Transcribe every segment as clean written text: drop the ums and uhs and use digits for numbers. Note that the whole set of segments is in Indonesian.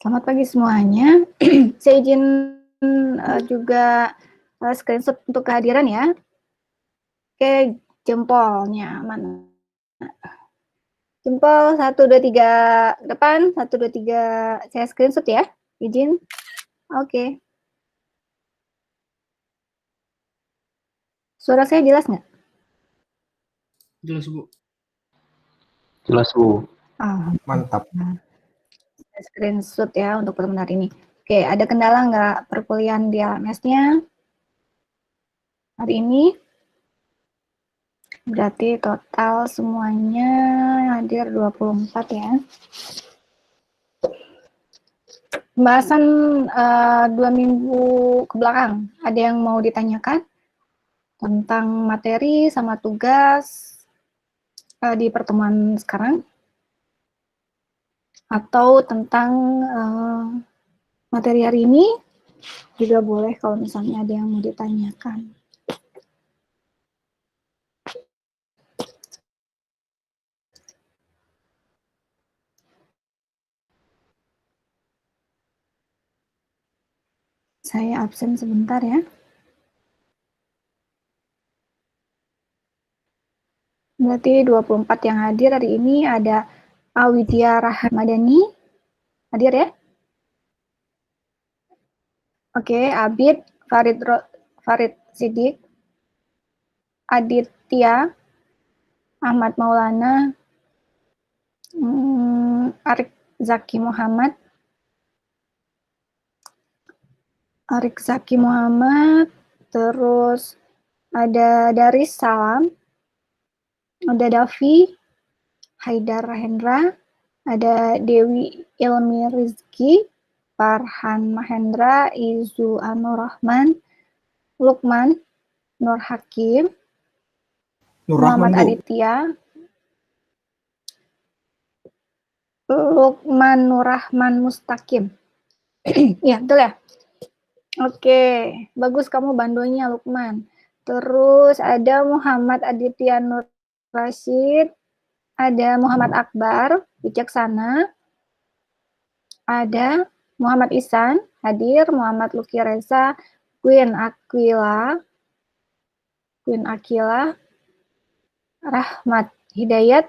Selamat pagi semuanya. Saya izin juga screenshot untuk kehadiran ya. Oke, jempolnya mana? Jempol 1, 2, 3 depan, 1, 2, 3 saya screenshot ya. Izin. Oke. Suara saya jelas nggak? Jelas, Bu. Jelas, Bu. Mantap. Saya screenshot ya untuk pertemuan hari ini. Oke, ada kendala nggak perkuliahan di LMS-nya hari ini? Berarti total semuanya hadir 24 ya. Pembahasan 2 minggu ke belakang, ada yang mau ditanyakan tentang materi sama tugas di pertemuan sekarang? Atau tentang materi hari ini juga boleh kalau misalnya ada yang mau ditanyakan. Saya absen sebentar ya. Berarti 24 yang hadir hari ini ada Awidya Rahmadani. Hadir ya? Oke, Abid, Farid Sidik, Aditya, Ahmad Maulana, Arik Zaki Muhammad, terus ada Daris Salam, ada Davi, Haidar Hendra, ada Dewi Ilmi Rizki, Farhan Mahendra, Izu Anur Rahman, Lukman Nur Hakim, Muhammad Aditya, Lukman Nur Rahman Mustaqim. Ya, betul ya? Oke, bagus kamu bandonya Lukman. Terus ada Muhammad Aditya Nur Rashid, ada Muhammad Akbar, Wicaksana, ada Muhammad Ihsan, hadir, Muhammad Luki Reza, Queen Akila, Rahmat Hidayat,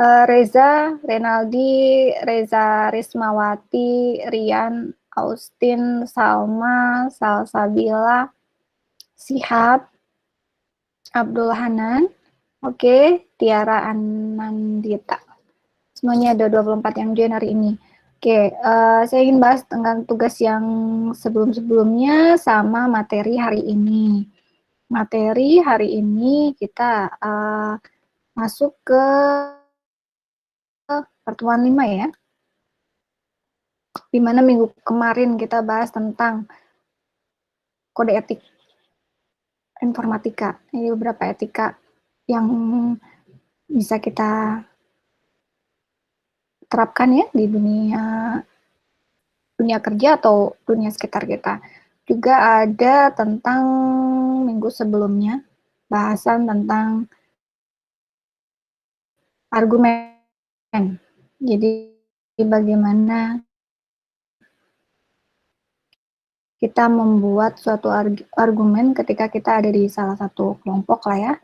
Reza Renaldi, Reza Rismawati, Rian, Austin, Salma, Salsabila, Sihab, Abdul Hanan, oke, Tiara Anandita. Semuanya ada 24 yang join hari ini. Oke, saya ingin bahas tentang tugas yang sebelum-sebelumnya sama materi hari ini. Materi hari ini kita masuk ke pertemuan 5 ya. Di mana minggu kemarin kita bahas tentang kode etik informatika. Ini beberapa etika yang bisa kita terapkan ya di dunia kerja atau dunia sekitar kita. Juga ada tentang minggu sebelumnya bahasan tentang argumen. Jadi bagaimana kita membuat suatu argumen ketika kita ada di salah satu kelompok lah ya.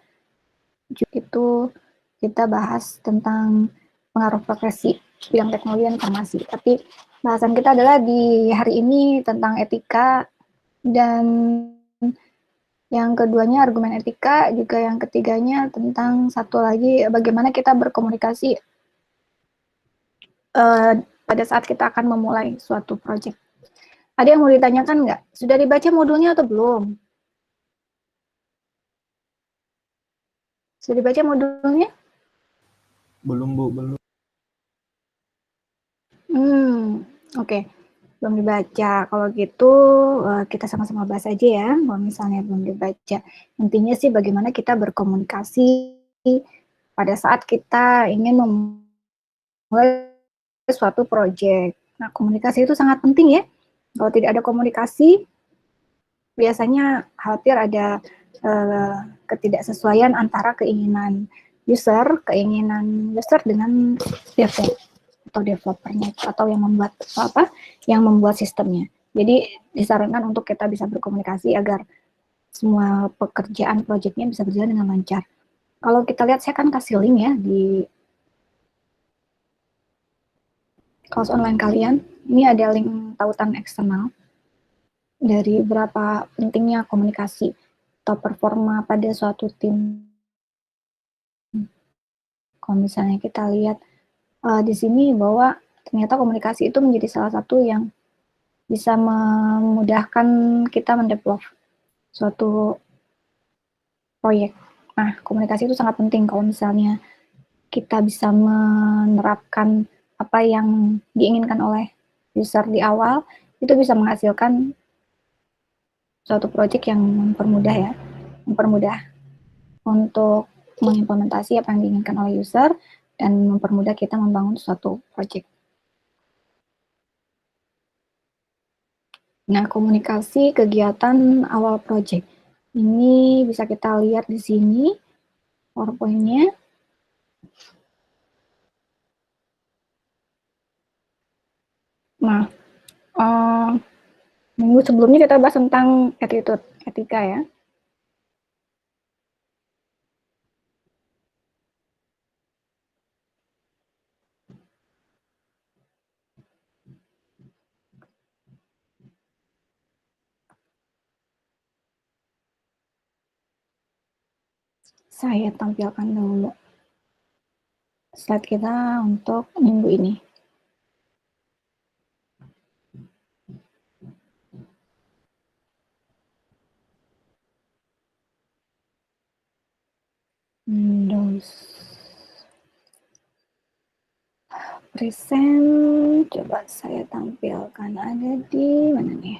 Itu kita bahas tentang pengaruh profesi bidang teknologi dan informasi. Tapi bahasan kita adalah di hari ini tentang etika, dan yang keduanya argumen etika, juga yang ketiganya tentang satu lagi bagaimana kita berkomunikasi pada saat kita akan memulai suatu project. Ada yang mau ditanyakan nggak? Sudah dibaca modulnya atau belum? Sudah dibaca modulnya? Belum, Bu, belum. Oke. Belum dibaca. Kalau gitu kita sama-sama bahas aja ya. Kalau misalnya belum dibaca. Intinya sih bagaimana kita berkomunikasi pada saat kita ingin memulai suatu project. Nah, komunikasi itu sangat penting ya. Kalau tidak ada komunikasi, biasanya khawatir ada ketidaksesuaian antara keinginan user dengan dev. atau developernya atau yang membuat sistemnya. Jadi disarankan untuk kita bisa berkomunikasi agar semua pekerjaan proyeknya bisa berjalan dengan lancar. Kalau kita lihat, saya kan kasih link ya di kelas online kalian. Ini ada link tautan eksternal dari berapa pentingnya komunikasi atau performa pada suatu tim. Kalau misalnya kita lihat di sini bahwa ternyata komunikasi itu menjadi salah satu yang bisa memudahkan kita mendevelop suatu proyek. Nah, komunikasi itu sangat penting kalau misalnya kita bisa menerapkan apa yang diinginkan oleh user di awal, itu bisa menghasilkan suatu proyek yang mempermudah untuk mengimplementasi apa yang diinginkan oleh user dan mempermudah kita membangun suatu proyek. Nah, komunikasi kegiatan awal proyek. Ini bisa kita lihat di sini PowerPoint-nya. Nah, minggu sebelumnya kita bahas tentang attitude, etika ya. Saya tampilkan dulu slide kita untuk minggu ini. Windows present, coba saya tampilkan, ada di mana nih?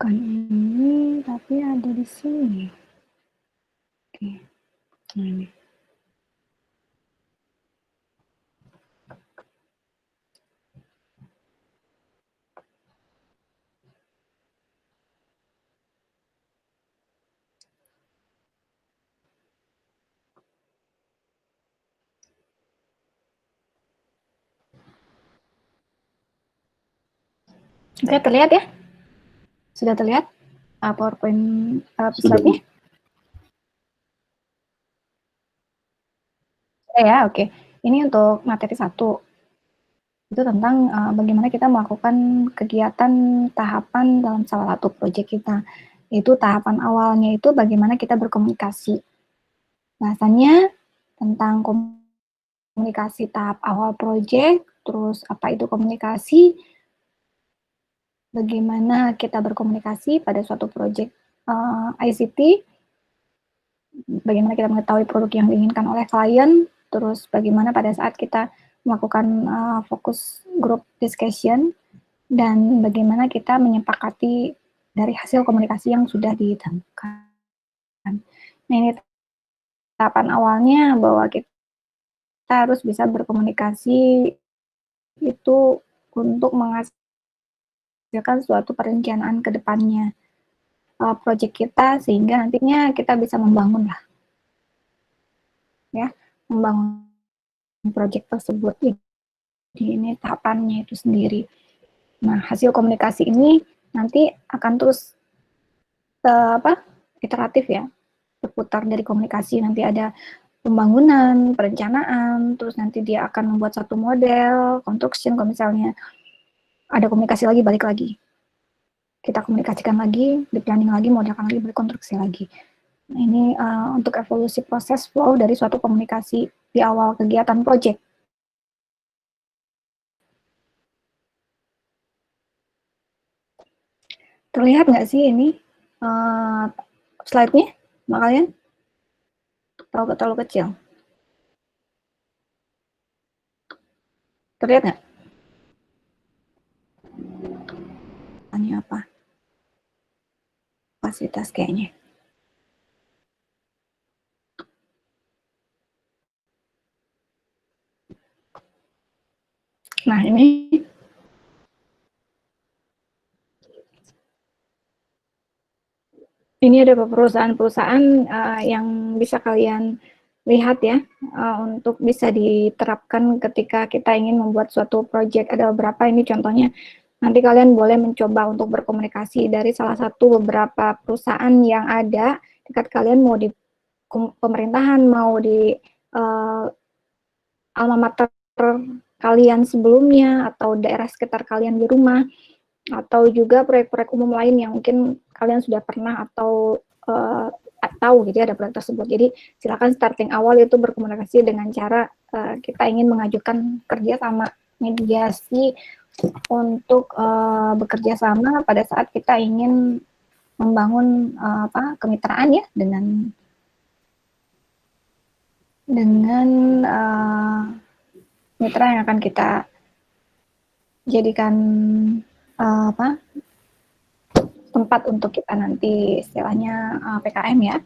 Bukan ini, tapi ada di sini. Oke, nah ini. Oke, terlihat ya? Sudah terlihat PowerPoint slide-nya? Ya, oke. Ini untuk materi 1. Itu tentang bagaimana kita melakukan kegiatan tahapan dalam salah satu proyek kita. Itu tahapan awalnya itu bagaimana kita berkomunikasi. Bahasannya tentang komunikasi tahap awal proyek, terus apa itu komunikasi, bagaimana kita berkomunikasi pada suatu proyek ICT, bagaimana kita mengetahui produk yang diinginkan oleh klien, terus bagaimana pada saat kita melakukan fokus group discussion, dan bagaimana kita menyepakati dari hasil komunikasi yang sudah ditentukan. Nah, ini tahapan awalnya bahwa kita harus bisa berkomunikasi itu untuk menghasilkan suatu perencanaan ke depannya proyek kita, sehingga nantinya kita bisa membangun lah, ya, membangun proyek tersebut. Jadi ini tahapannya itu sendiri. Nah, hasil komunikasi ini nanti akan terus iteratif ya, berputar dari komunikasi. Nanti ada pembangunan, perencanaan, terus nanti dia akan membuat satu model, construction, kalau misalnya ada komunikasi lagi, balik lagi. Kita komunikasikan lagi, di planning lagi, modelkan lagi, berkonstruksi lagi. Nah, ini untuk evolusi proses flow dari suatu komunikasi di awal kegiatan project. Terlihat nggak sih ini slide-nya, Mbak kalian? Terlalu kecil. Terlihat nggak? Ini apa? Fasilitas kayaknya. Nah, ini Ini ada perusahaan-perusahaan yang bisa kalian lihat ya, untuk bisa diterapkan ketika kita ingin membuat suatu project. Ada beberapa ini contohnya. Nanti kalian boleh mencoba untuk berkomunikasi dari salah satu beberapa perusahaan yang ada dekat kalian, mau di pemerintahan, mau di alma mater kalian sebelumnya, atau daerah sekitar kalian di rumah, atau juga proyek-proyek umum lain yang mungkin kalian sudah pernah atau tahu gitu ya ada proyek tersebut. Jadi silakan starting awal itu berkomunikasi dengan cara kita ingin mengajukan kerja sama, mediasi untuk bekerja sama pada saat kita ingin membangun kemitraan ya dengan mitra yang akan kita jadikan tempat untuk kita nanti istilahnya PKM ya.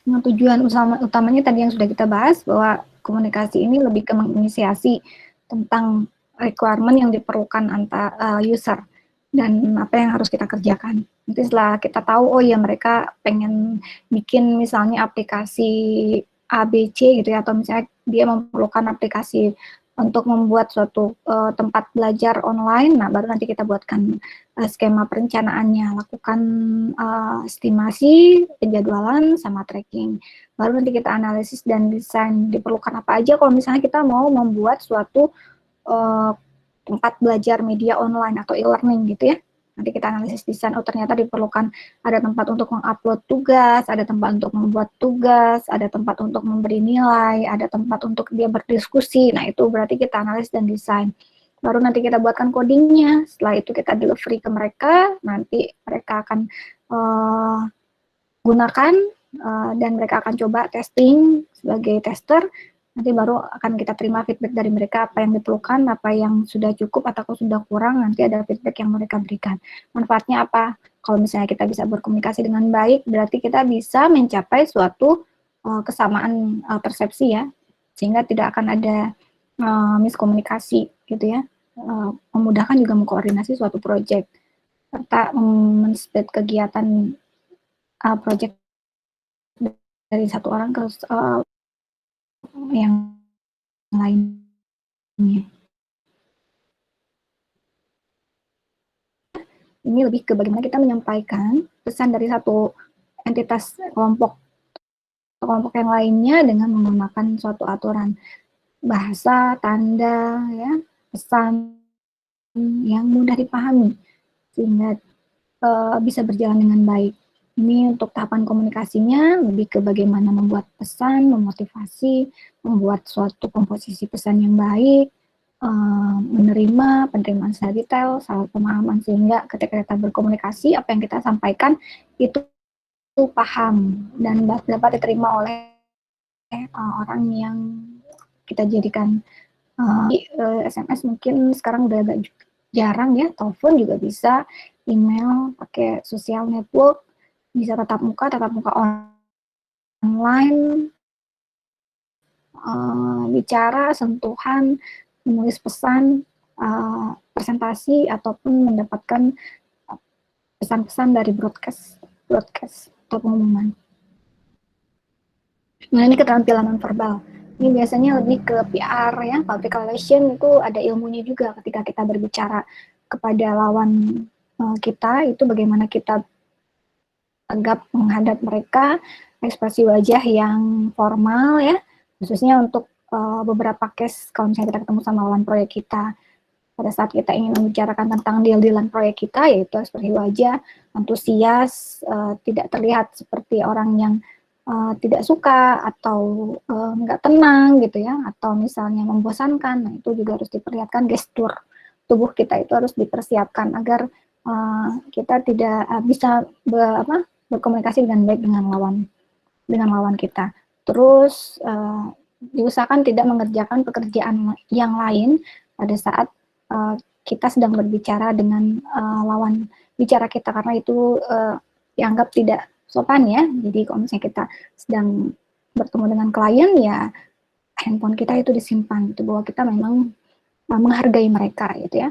Nah, tujuan utamanya tadi yang sudah kita bahas, bahwa komunikasi ini lebih ke menginisiasi tentang requirement yang diperlukan antar user dan apa yang harus kita kerjakan. Nanti setelah kita tahu, oh ya mereka pengen bikin misalnya aplikasi ABC gitu ya, atau misalnya dia memerlukan aplikasi untuk membuat suatu tempat belajar online, nah baru nanti kita buatkan skema perencanaannya, lakukan estimasi, penjadwalan, sama tracking. Baru nanti kita analisis dan desain diperlukan apa aja kalau misalnya kita mau membuat suatu tempat belajar media online atau e-learning gitu ya. Nanti kita analisis desain, oh ternyata diperlukan ada tempat untuk mengupload tugas, ada tempat untuk membuat tugas, ada tempat untuk memberi nilai, ada tempat untuk dia berdiskusi. Nah itu berarti kita analisis dan desain. Baru nanti kita buatkan codingnya, setelah itu kita delivery ke mereka, nanti mereka akan gunakan dan mereka akan coba testing sebagai tester. Nanti baru akan kita terima feedback dari mereka, apa yang diperlukan, apa yang sudah cukup atau sudah kurang, nanti ada feedback yang mereka berikan. Manfaatnya apa? Kalau misalnya kita bisa berkomunikasi dengan baik, berarti kita bisa mencapai suatu kesamaan persepsi ya, sehingga tidak akan ada miskomunikasi gitu ya, memudahkan juga mengkoordinasi suatu proyek, serta men-split kegiatan proyek dari satu orang ke yang lainnya. Ini lebih ke bagaimana kita menyampaikan pesan dari satu entitas kelompok yang lainnya dengan menggunakan suatu aturan bahasa, tanda, ya, pesan yang mudah dipahami sehingga bisa berjalan dengan baik. Ini untuk tahapan komunikasinya lebih ke bagaimana membuat pesan, memotivasi, membuat suatu komposisi pesan yang baik, menerima, penerimaan secara detail, salah pemahaman, sehingga ketika kita berkomunikasi, apa yang kita sampaikan itu paham dan dapat diterima oleh orang yang kita jadikan. SMS mungkin sekarang udah agak jarang ya, telepon juga bisa, email, pakai sosial network, bisa tatap muka online, bicara, sentuhan, menulis pesan, presentasi, ataupun mendapatkan pesan-pesan dari broadcast atau pengumuman. Nah ini keterampilan non-verbal. Ini biasanya lebih ke PR ya, public relation itu ada ilmunya juga ketika kita berbicara kepada lawan kita, itu bagaimana kita tegap menghadap mereka, ekspresi wajah yang formal ya, khususnya untuk beberapa case kalau misalnya kita ketemu sama lawan proyek kita, pada saat kita ingin membicarakan tentang deal-dealan proyek kita, yaitu ekspresi wajah, antusias, tidak terlihat seperti orang yang tidak suka atau nggak tenang gitu ya, atau misalnya membosankan. Nah itu juga harus diperlihatkan, gestur tubuh kita itu harus dipersiapkan agar kita tidak bisa berkomunikasi dengan baik dengan lawan kita. Terus diusahakan tidak mengerjakan pekerjaan yang lain pada saat kita sedang berbicara dengan lawan bicara kita, karena itu dianggap tidak sopan ya. Jadi kalau misalnya kita sedang bertemu dengan klien ya, handphone kita itu disimpan, itu bahwa kita memang menghargai mereka gitu ya.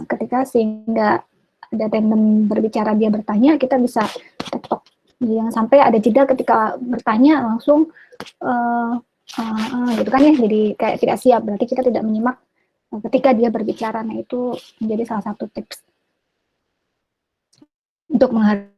Ketika sehingga ada random berbicara dia bertanya, kita bisa tektok. Jangan sampai ada jeda ketika bertanya langsung gitu kan ya, jadi kayak tidak siap, berarti kita tidak menyimak ketika dia berbicara. Nah, itu menjadi salah satu tips untuk menghargai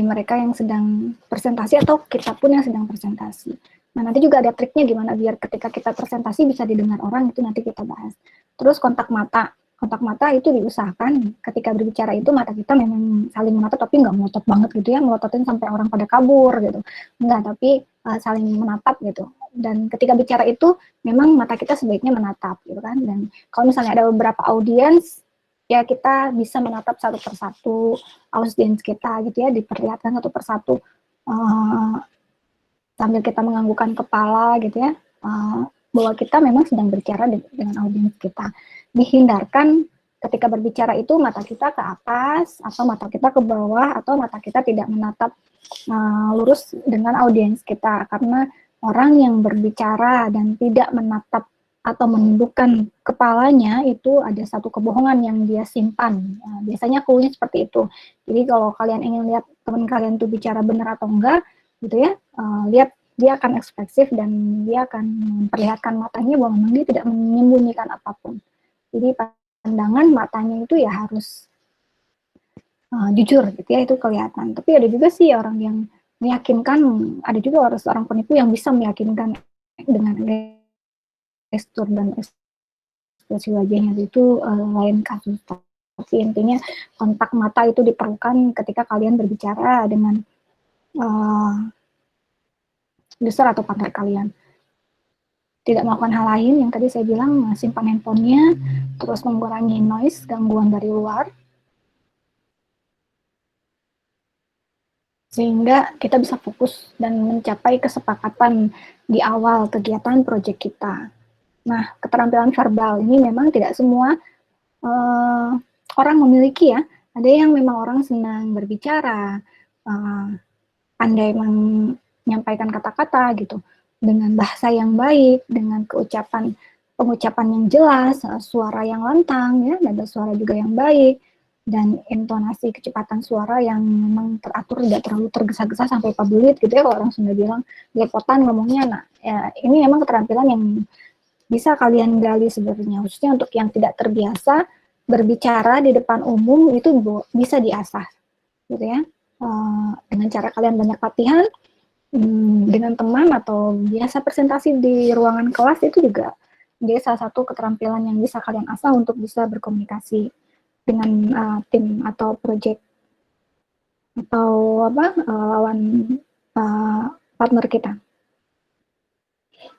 mereka yang sedang presentasi atau kita pun yang sedang presentasi. Nah, nanti juga ada triknya gimana biar ketika kita presentasi bisa didengar orang, itu nanti kita bahas. Terus kontak mata. Kontak mata itu diusahakan ketika berbicara itu mata kita memang saling menatap, tapi nggak melotot banget gitu ya, melototin sampai orang pada kabur gitu. Enggak, tapi saling menatap gitu. Dan ketika bicara itu memang mata kita sebaiknya menatap gitu kan. Dan kalau misalnya ada beberapa audiens, ya kita bisa menatap satu persatu audiens kita gitu ya, diperlihatkan satu persatu sambil kita menganggukkan kepala gitu ya, bahwa kita memang sedang berbicara dengan audiens kita. Dihindarkan ketika berbicara itu mata kita ke atas, atau mata kita ke bawah, atau mata kita tidak menatap lurus dengan audiens kita, karena orang yang berbicara dan tidak menatap atau menundukkan kepalanya itu ada satu kebohongan yang dia simpan. Biasanya clue-nya seperti itu. Jadi kalau kalian ingin lihat teman kalian tuh bicara benar atau enggak, gitu ya, lihat dia akan ekspresif dan dia akan memperlihatkan matanya bahwa memang dia tidak menyembunyikan apapun. Jadi pandangan matanya itu ya harus jujur gitu ya, itu kelihatan. Tapi ada juga sih orang yang meyakinkan, ada juga orang penipu yang bisa meyakinkan dengan gestur dan ekspresi wajahnya, itu lain kasus. Tapi intinya kontak mata itu diperlukan ketika kalian berbicara dengan user atau partner kalian. Tidak melakukan hal lain yang tadi saya bilang, simpan handphonenya, terus mengurangi noise, gangguan dari luar, sehingga kita bisa fokus dan mencapai kesepakatan di awal kegiatan proyek kita. Nah, keterampilan verbal ini memang tidak semua orang memiliki ya. Ada yang memang orang senang berbicara, pandai menyampaikan kata-kata gitu, dengan bahasa yang baik, dengan pengucapan yang jelas, suara yang lantang, ya, nada suara juga yang baik, dan intonasi kecepatan suara yang memang teratur, tidak terlalu tergesa-gesa sampai pabelit gitu ya, kalau orang Sunda bilang, belepotan ngomongnya. Nah, ya, ini memang keterampilan yang bisa kalian gali sebenarnya, khususnya untuk yang tidak terbiasa berbicara di depan umum, itu bisa diasah gitu ya, dengan cara kalian banyak latihan dengan teman atau biasa presentasi di ruangan kelas, itu juga jadi salah satu keterampilan yang bisa kalian asah untuk bisa berkomunikasi dengan tim atau project atau lawan partner kita.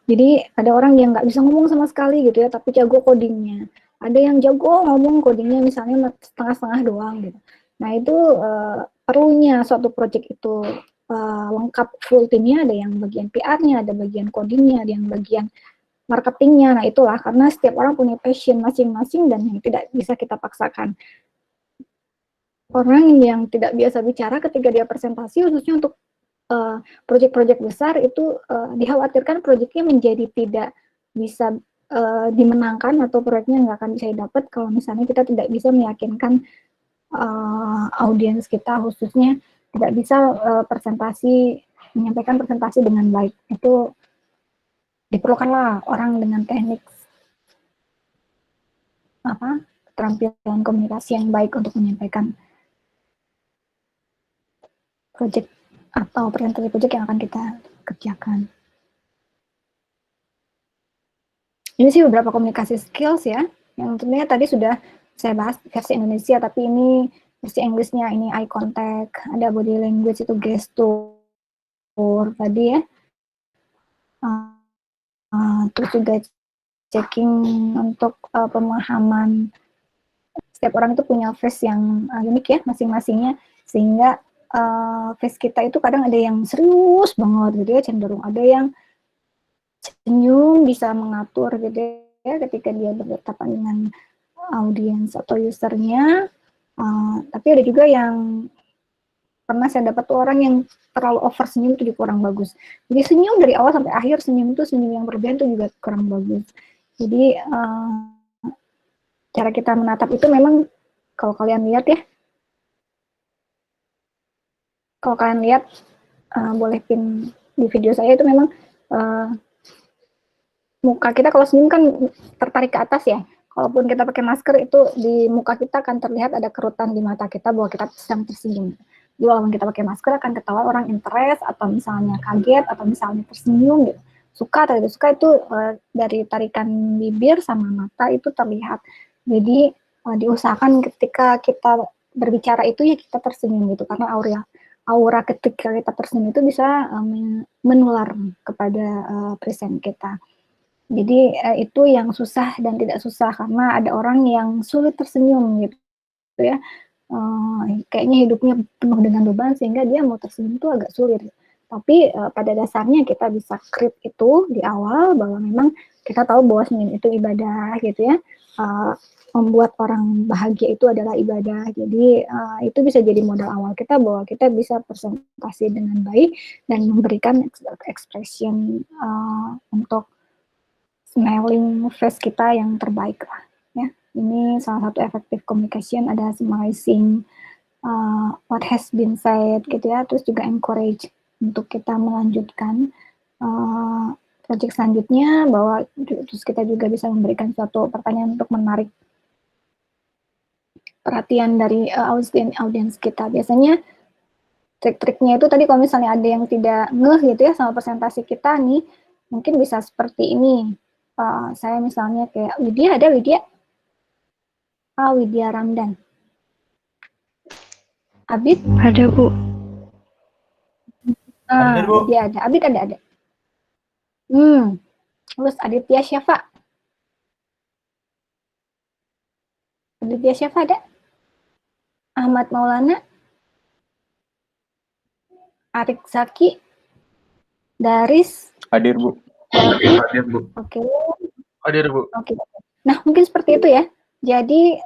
Jadi ada orang yang nggak bisa ngomong sama sekali gitu ya, tapi jago codingnya. Ada yang jago ngomong codingnya misalnya setengah-setengah doang gitu. Nah, itu perlunya suatu project itu lengkap full timnya, ada yang bagian PR-nya, ada bagian codingnya, ada yang bagian marketingnya. Nah, itulah karena setiap orang punya passion masing-masing dan yang tidak bisa kita paksakan. Orang yang tidak biasa bicara ketika dia presentasi, khususnya untuk proyek-proyek besar, itu dikhawatirkan proyeknya menjadi tidak bisa dimenangkan atau proyeknya nggak akan bisa dapat kalau misalnya kita tidak bisa meyakinkan audiens kita, khususnya tidak bisa menyampaikan presentasi dengan baik. Itu diperlukanlah orang dengan teknik keterampilan komunikasi yang baik untuk menyampaikan proyek atau presentasi proyek yang akan kita kerjakan. Ini sih beberapa komunikasi skills ya, yang tentunya tadi sudah saya bahas versi Indonesia, tapi ini versi Inggrisnya, ini eye contact, ada body language, itu gestur tadi ya. Terus juga checking untuk pemahaman. Setiap orang itu punya face yang unik ya, masing-masingnya, sehingga face kita itu kadang ada yang serius banget gitu ya, cenderung ada yang senyum, bisa mengatur gitu ya ketika dia berhadapan dengan audiens atau usernya. Tapi ada juga yang pernah saya dapat tuh orang yang terlalu over senyum, itu juga kurang bagus. Jadi senyum dari awal sampai akhir, senyum yang berlebihan itu juga kurang bagus. Jadi cara kita menatap itu memang Kalau kalian lihat ya, kalau kalian lihat, boleh pin di video saya, itu memang muka kita kalau senyum kan tertarik ke atas ya. Kalaupun kita pakai masker, itu di muka kita akan terlihat ada kerutan di mata kita bahwa kita sedang tersenyum. Jadi walaupun kita pakai masker, akan ketahuan orang interest atau misalnya kaget atau misalnya tersenyum gitu. Suka atau tidak suka itu dari tarikan bibir sama mata itu terlihat. Jadi diusahakan ketika kita berbicara itu ya kita tersenyum gitu, karena aura ketika kita tersenyum itu bisa menular kepada present kita. Jadi itu yang susah dan tidak susah, karena ada orang yang sulit tersenyum gitu ya. Kayaknya hidupnya penuh dengan beban sehingga dia mau tersenyum itu agak sulit. Tapi pada dasarnya kita bisa create itu di awal, bahwa memang kita tahu bahwa senyum itu ibadah gitu ya. Membuat orang bahagia itu adalah ibadah. Jadi itu bisa jadi modal awal kita bahwa kita bisa presentasi dengan baik dan memberikan expression untuk smiling face kita yang terbaik lah ya. Ini salah satu effective communication, ada summarizing what has been said gitu ya, terus juga encourage untuk kita melanjutkan project selanjutnya, bahwa terus kita juga bisa memberikan suatu pertanyaan untuk menarik perhatian dari audiens kita. Biasanya trik-triknya itu tadi, kalau misalnya ada yang tidak ngeh gitu ya sama presentasi kita nih, mungkin bisa seperti ini. Saya misalnya kayak Widya, ada Widya? Widya Ramdan. Abid? Ada, Bu. Ada, Bu. Widya ada. Abid ada. Terus Aditya Syafa. Aditya Syafa ada? Ahmad Maulana? Arik Zaki? Daris? Hadir, Bu. Hadir, Bu. Oke. Hadir, Bu. Oke. Nah, mungkin seperti itu ya. Jadi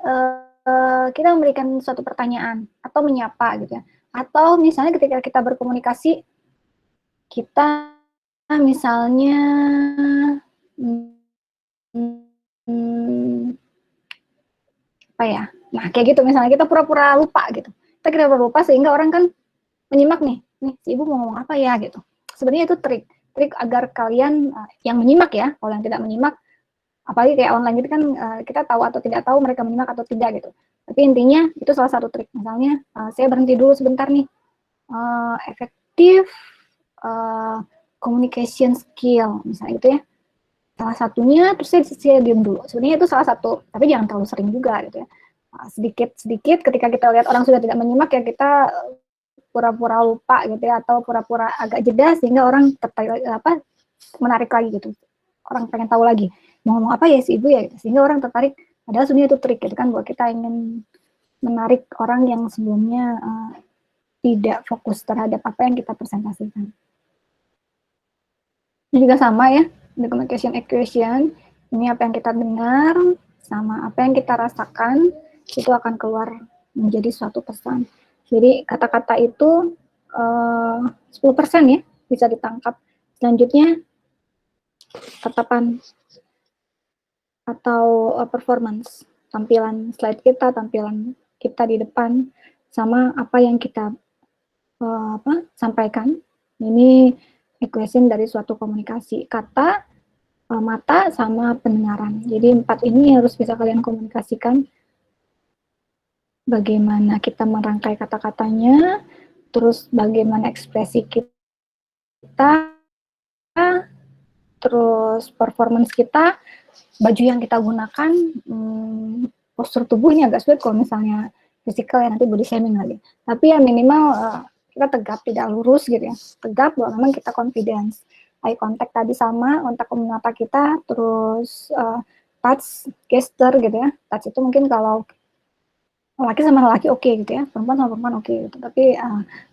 kita memberikan suatu pertanyaan atau menyapa gitu ya. Atau misalnya ketika kita berkomunikasi, kita misalnya apa ya? Nah, kayak gitu misalnya kita pura-pura lupa gitu. Kita pura-pura lupa sehingga orang kan menyimak nih si ibu mau ngomong apa ya gitu. Sebenarnya itu trik agar kalian yang menyimak ya, kalau yang tidak menyimak, apalagi kayak online gitu kan, kita tahu atau tidak tahu mereka menyimak atau tidak gitu. Tapi intinya itu salah satu trik. Misalnya saya berhenti dulu sebentar nih, efektif communication skill misalnya gitu ya. Salah satunya, terus saya diam dulu. Sebenarnya itu salah satu, tapi jangan terlalu sering juga gitu ya. Sedikit-sedikit ketika kita lihat orang sudah tidak menyimak ya kita pura-pura lupa gitu ya, atau pura-pura agak jeda sehingga orang menarik lagi gitu. Orang pengen tahu lagi mau ngomong apa ya si ibu ya, gitu. Sehingga orang tertarik. Padahal sebenarnya itu trik gitu kan, bahwa kita ingin menarik orang yang sebelumnya tidak fokus terhadap apa yang kita presentasikan. Ini juga sama ya, the communication equation. Ini apa yang kita dengar sama apa yang kita rasakan itu akan keluar menjadi suatu pesan. Jadi kata-kata itu 10% ya bisa ditangkap. Selanjutnya tatapan atau performance, tampilan slide kita, tampilan kita di depan, sama apa yang kita sampaikan. Ini equation dari suatu komunikasi, kata, mata, sama pendengaran. Jadi 4 ini harus bisa kalian komunikasikan. Bagaimana kita merangkai kata-katanya, terus bagaimana ekspresi kita, terus performance kita, baju yang kita gunakan, postur tubuhnya agak sulit kalau misalnya fisikal ya, nanti body shaming lagi. Tapi ya minimal kita tegap, tidak lurus gitu ya. Tegap bahwa memang kita confidence. Eye contact tadi sama, kontak mata kita, terus touch, gesture gitu ya. Touch itu mungkin kalau laki sama laki oke gitu ya, perempuan sama perempuan oke gitu. Tapi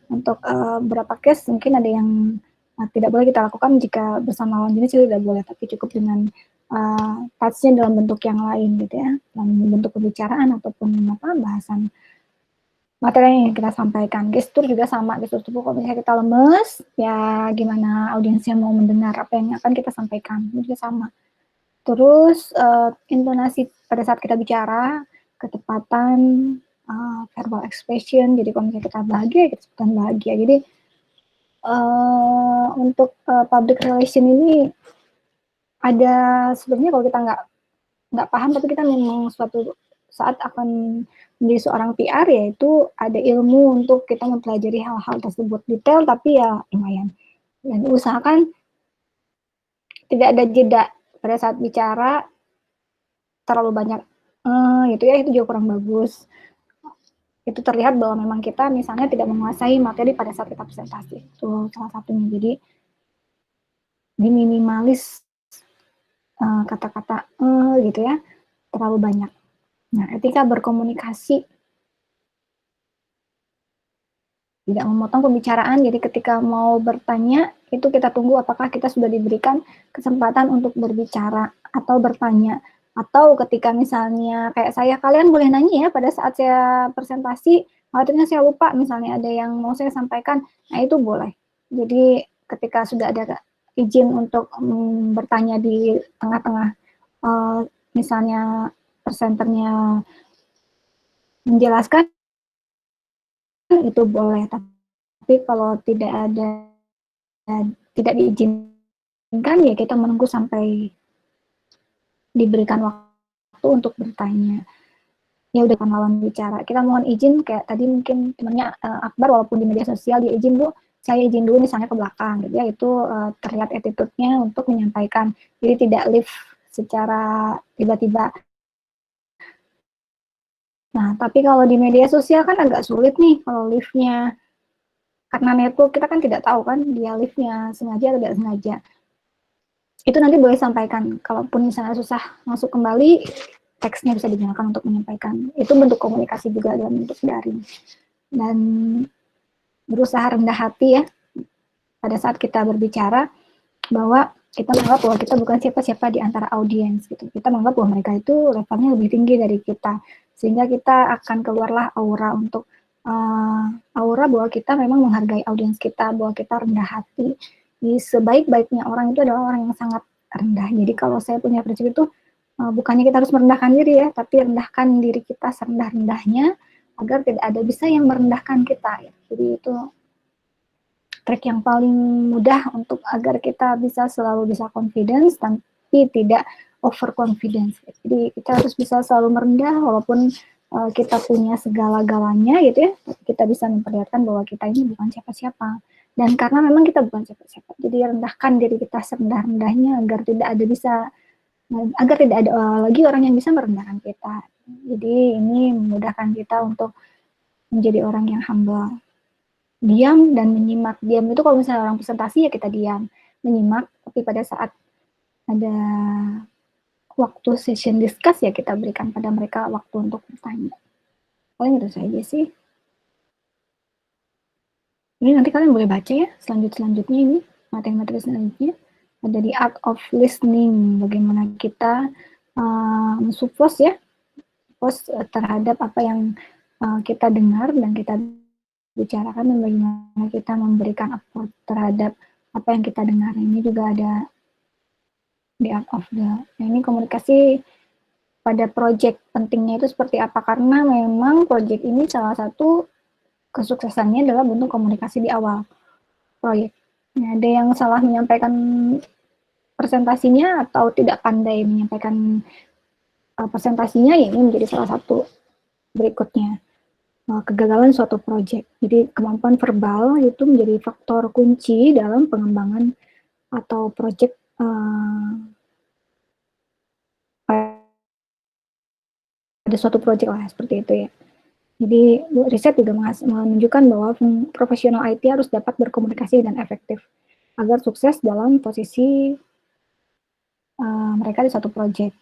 untuk beberapa case mungkin ada yang tidak boleh kita lakukan jika bersama lawan jenis itu tidak boleh, tapi cukup dengan touch-nya dalam bentuk yang lain gitu ya, dalam bentuk pembicaraan ataupun bahasan materi yang kita sampaikan. Gestur juga sama, gestur tubuh kalau misalnya kita lemes, ya gimana audiensnya mau mendengar apa yang akan kita sampaikan, itu juga sama. Terus intonasi pada saat kita bicara, ketepatan verbal expression. Jadi kalau misalnya kita bahagia, kita sebutkan bahagia. Jadi untuk public relation ini ada sebenarnya kalau kita nggak paham, tapi kita memang suatu saat akan menjadi seorang PR, yaitu ada ilmu untuk kita mempelajari hal-hal tersebut detail, tapi ya lumayan. Dan usahakan tidak ada jeda pada saat bicara terlalu banyak gitu ya, itu juga kurang bagus. Itu terlihat bahwa memang kita misalnya tidak menguasai materi pada saat kita presentasi. Itu salah satunya. Jadi diminimalis kata-kata gitu ya, terlalu banyak. Nah, etika berkomunikasi, tidak memotong pembicaraan. Jadi ketika mau bertanya, itu kita tunggu apakah kita sudah diberikan kesempatan untuk berbicara atau bertanya. Atau ketika misalnya kayak saya, kalian boleh nanya ya pada saat saya presentasi, akhirnya saya lupa misalnya ada yang mau saya sampaikan, nah itu boleh. Jadi ketika sudah ada izin untuk bertanya di tengah-tengah, misalnya presenternya menjelaskan, itu boleh. Tapi kalau tidak diizinkan, ya kita menunggu sampai diberikan waktu untuk bertanya. Ya udah, kan lawan bicara, kita mohon izin, kayak tadi mungkin temannya Akbar, walaupun di media sosial dia izin, Bu, saya izin dulu misalnya ke belakang, gitu ya. Itu terlihat attitude-nya untuk menyampaikan, jadi tidak live secara tiba-tiba. Nah, tapi kalau di media sosial kan agak sulit nih kalau live-nya, karena network kita kan tidak tahu kan dia live-nya sengaja atau tidak sengaja. Itu nanti boleh sampaikan, kalaupun misalnya susah masuk kembali, teksnya bisa digunakan untuk menyampaikan. Itu bentuk komunikasi juga dalam bentuk daring. Dan berusaha rendah hati ya pada saat kita berbicara, bahwa kita menganggap bahwa kita bukan siapa-siapa di antara audiens gitu. Kita menganggap bahwa mereka itu levelnya lebih tinggi dari kita, sehingga kita akan keluarlah aura untuk aura bahwa kita memang menghargai audiens kita, bahwa kita rendah hati. Jadi sebaik-baiknya orang itu adalah orang yang sangat rendah. Jadi kalau saya punya prinsip itu, bukannya kita harus merendahkan diri ya, tapi rendahkan diri kita serendah-rendahnya agar tidak ada bisa yang merendahkan kita. Ya. Jadi itu trik yang paling mudah untuk agar kita bisa selalu bisa confidence tapi tidak over confidence. Jadi kita harus bisa selalu merendah walaupun kita punya segala-galanya gitu ya, tapi kita bisa memperlihatkan bahwa kita ini bukan siapa-siapa. Dan karena memang kita bukan siapa-siapa, jadi rendahkan diri kita serendah-rendahnya agar tidak ada lagi orang yang bisa merendahkan kita. Jadi ini memudahkan kita untuk menjadi orang yang humble. Diam dan menyimak. Diam itu kalau misalnya orang presentasi ya kita diam, menyimak, tapi pada saat ada waktu session discuss ya kita berikan pada mereka waktu untuk bertanya. Paling itu saja sih. Ini nanti kalian boleh baca ya selanjutnya ini, materi-materi selanjutnya. Ada di art of listening, bagaimana kita mensupport ya, terhadap apa yang kita dengar dan kita bicarakan, dan bagaimana kita memberikan support terhadap apa yang kita dengar. Ini juga ada di art of the. Nah, ini komunikasi pada project pentingnya itu seperti apa, karena memang project ini salah satu kesuksesannya adalah bentuk komunikasi di awal proyek. Nah, ada yang salah menyampaikan presentasinya atau tidak pandai menyampaikan presentasinya, ya ini menjadi salah satu berikutnya kegagalan suatu proyek. Jadi kemampuan verbal itu menjadi faktor kunci dalam pengembangan atau proyek ada suatu proyek lah seperti itu ya. Jadi riset juga menunjukkan bahwa profesional IT harus dapat berkomunikasi dan efektif agar sukses dalam posisi mereka di suatu proyek.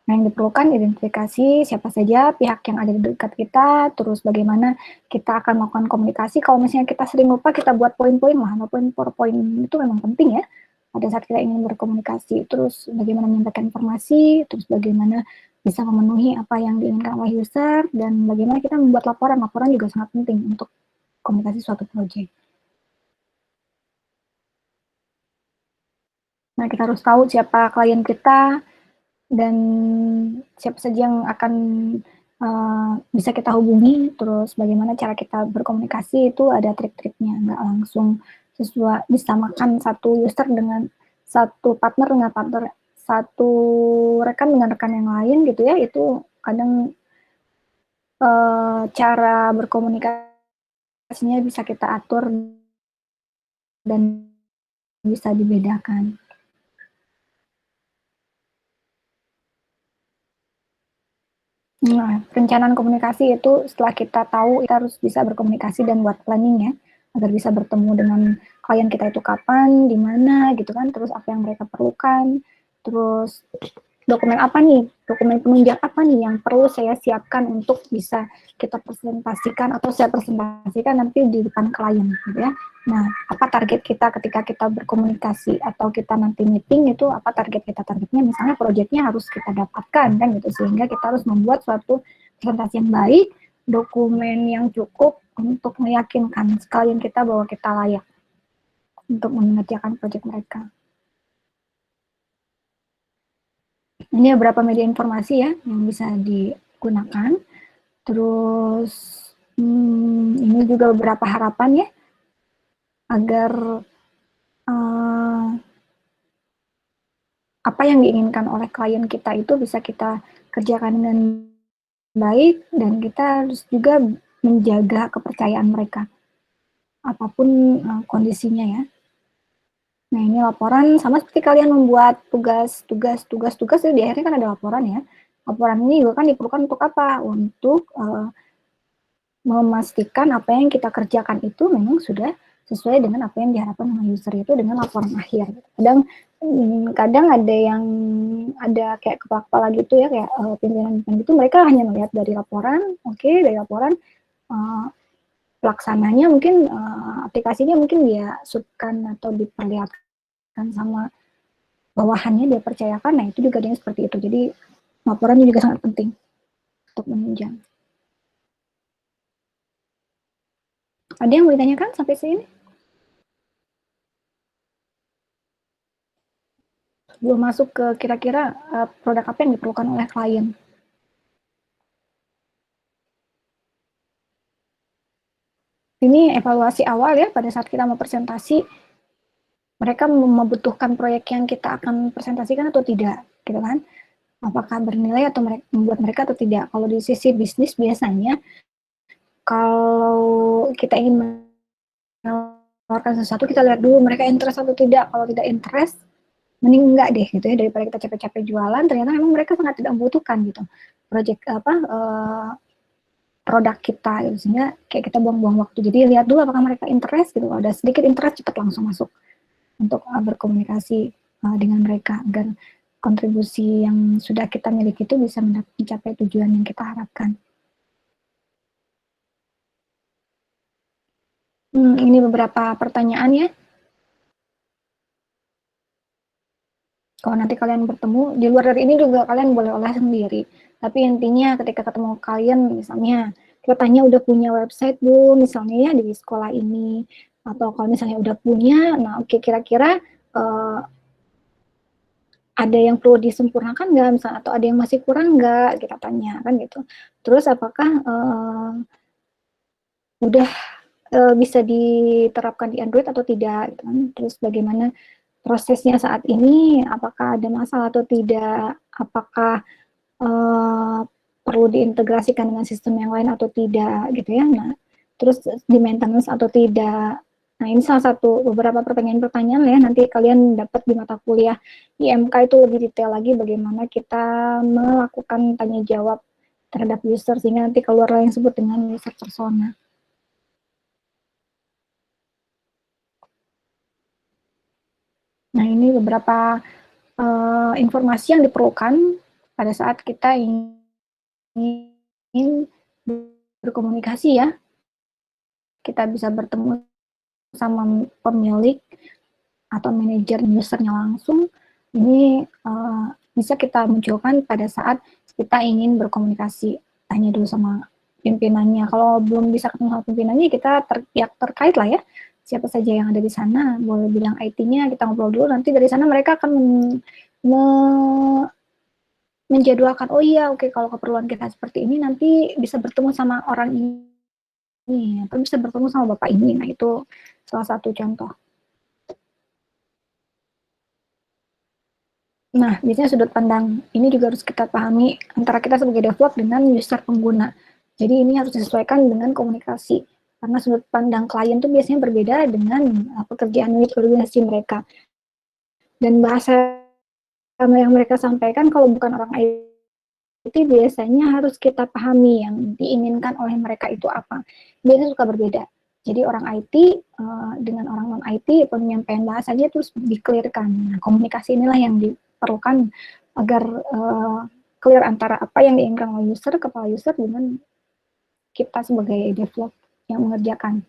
Nah, yang diperlukan identifikasi siapa saja pihak yang ada di dekat kita, terus bagaimana kita akan melakukan komunikasi. Kalau misalnya kita sering lupa, kita buat poin-poin lah, poin itu memang penting ya pada saat kita ingin berkomunikasi. Terus bagaimana menyampaikan informasi, terus bagaimana bisa memenuhi apa yang diinginkan oleh user, dan bagaimana kita membuat laporan. Laporan juga sangat penting untuk komunikasi suatu proyek. Nah, kita harus tahu siapa klien kita, dan siapa saja yang akan bisa kita hubungi, terus bagaimana cara kita berkomunikasi itu ada trik-triknya, nggak langsung sesuai disamakan satu user dengan satu partner dengan partner, satu rekan dengan rekan yang lain gitu ya, itu kadang cara berkomunikasinya bisa kita atur dan bisa dibedakan. Nah, perencanaan komunikasi itu setelah kita tahu, kita harus bisa berkomunikasi dan buat planning ya, agar bisa bertemu dengan klien kita itu kapan, di mana gitu kan, terus apa yang mereka perlukan, terus dokumen apa nih, dokumen penunjang apa nih yang perlu saya siapkan untuk bisa kita presentasikan atau saya presentasikan nanti di depan klien gitu ya. Nah, apa target kita ketika kita berkomunikasi atau kita nanti meeting itu apa target kita, targetnya misalnya proyeknya harus kita dapatkan kan gitu, sehingga kita harus membuat suatu presentasi yang baik, dokumen yang cukup untuk meyakinkan klien kita bahwa kita layak untuk mengerjakan proyek mereka. Ini beberapa media informasi ya yang bisa digunakan. Terus ini juga beberapa harapan ya agar apa yang diinginkan oleh klien kita itu bisa kita kerjakan dengan baik, dan kita harus juga menjaga kepercayaan mereka apapun kondisinya ya. Nah, ini laporan sama seperti kalian membuat tugas itu di akhirnya kan ada laporan ya. Laporan ini juga kan diperlukan untuk apa? Untuk memastikan apa yang kita kerjakan itu memang sudah sesuai dengan apa yang diharapkan oleh user itu dengan laporan akhir. Kadang ada yang ada kayak kepala-kepala gitu ya, kayak pimpinan-pimpinan gitu, mereka hanya melihat dari laporan, dari laporan pelaksananya mungkin aplikasinya mungkin dia subkan atau diperlihatkan sama bawahannya, dia percayakan. Nah, itu juga ada yang seperti itu. Jadi laporannya juga sangat penting untuk menunjang. Ada yang mau ditanyakan sampai sini? Belum masuk ke kira-kira produk apa yang diperlukan oleh klien. Ini evaluasi awal ya, pada saat kita mau presentasi, mereka membutuhkan proyek yang kita akan presentasikan atau tidak, gitu kan? Apakah bernilai atau membuat mereka atau tidak. Kalau di sisi bisnis biasanya, kalau kita ingin menawarkan sesuatu, kita lihat dulu mereka interest atau tidak. Kalau tidak interest, mending enggak deh gitu ya, daripada kita capek-capek jualan, ternyata memang mereka sangat tidak membutuhkan gitu project produk kita gitu, sehingga kayak kita buang-buang waktu. Jadi lihat dulu apakah mereka interest gitu. Kalau ada sedikit interest, cepat langsung masuk untuk berkomunikasi dengan mereka agar kontribusi yang sudah kita miliki itu bisa mencapai tujuan yang kita harapkan. Ini beberapa pertanyaan ya. Kalau nanti kalian bertemu, di luar dari ini juga kalian boleh olah sendiri. Tapi intinya ketika ketemu kalian, misalnya kita tanya udah punya website belum, misalnya ya di sekolah ini. Atau kalau misalnya udah punya, nah oke, kira-kira ada yang perlu disempurnakan nggak, misalnya, atau ada yang masih kurang nggak, kita tanya kan gitu. Terus apakah udah bisa diterapkan di Android atau tidak, gitu kan. Terus bagaimana prosesnya saat ini, apakah ada masalah atau tidak, apakah perlu diintegrasikan dengan sistem yang lain atau tidak gitu ya. Nah, terus di maintenance atau tidak. Nah, ini salah satu beberapa pertanyaan-pertanyaan ya, nanti kalian dapat di mata kuliah IMK itu lebih detail lagi bagaimana kita melakukan tanya jawab terhadap user, sehingga nanti keluar yang disebut dengan user persona. Nah, ini beberapa informasi yang diperlukan pada saat kita ingin berkomunikasi ya. Kita bisa bertemu sama pemilik atau manajer usernya langsung. Ini bisa kita munculkan pada saat kita ingin berkomunikasi. Tanya dulu sama pimpinannya. Kalau belum bisa ketemu sama pimpinannya, kita terkait lah ya. Siapa saja yang ada di sana, boleh bilang IT-nya, kita ngobrol dulu. Nanti dari sana mereka akan menjadwalkan, oh iya oke kalau keperluan kita seperti ini nanti bisa bertemu sama orang ini atau bisa bertemu sama bapak ini. Nah itu salah satu contoh. Nah, biasanya sudut pandang ini juga harus kita pahami antara kita sebagai develop dengan user pengguna. Jadi ini harus disesuaikan dengan komunikasi. Karena sudut pandang klien itu biasanya berbeda dengan pekerjaan unit organisasi mereka. Dan bahasa yang mereka sampaikan kalau bukan orang IT biasanya harus kita pahami yang diinginkan oleh mereka itu apa. Biasanya suka berbeda. Jadi orang IT dengan orang non IT penyampaian bahasanya terus di-clear-kan. Nah, komunikasi inilah yang diperlukan agar clear antara apa yang diinginkan oleh user, kepala user dengan kita sebagai develop yang mengerjakan.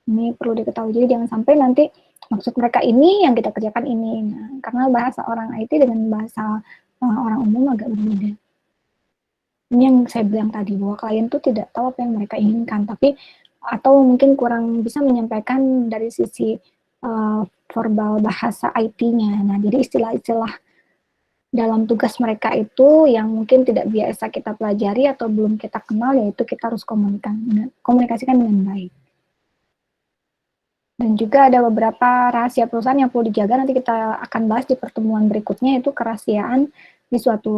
Ini perlu diketahui. Jadi jangan sampai nanti maksud mereka ini yang kita kerjakan ini. Nah, karena bahasa orang IT dengan bahasa orang umum agak berbeda. Ini yang saya bilang tadi, bahwa klien itu tidak tahu apa yang mereka inginkan, tapi atau mungkin kurang bisa menyampaikan dari sisi verbal bahasa IT-nya. Nah, jadi istilah-istilah dalam tugas mereka itu yang mungkin tidak biasa kita pelajari atau belum kita kenal, yaitu kita harus komunikasikan dengan baik. Dan juga ada beberapa rahasia perusahaan yang perlu dijaga, nanti kita akan bahas di pertemuan berikutnya, yaitu kerahasiaan di suatu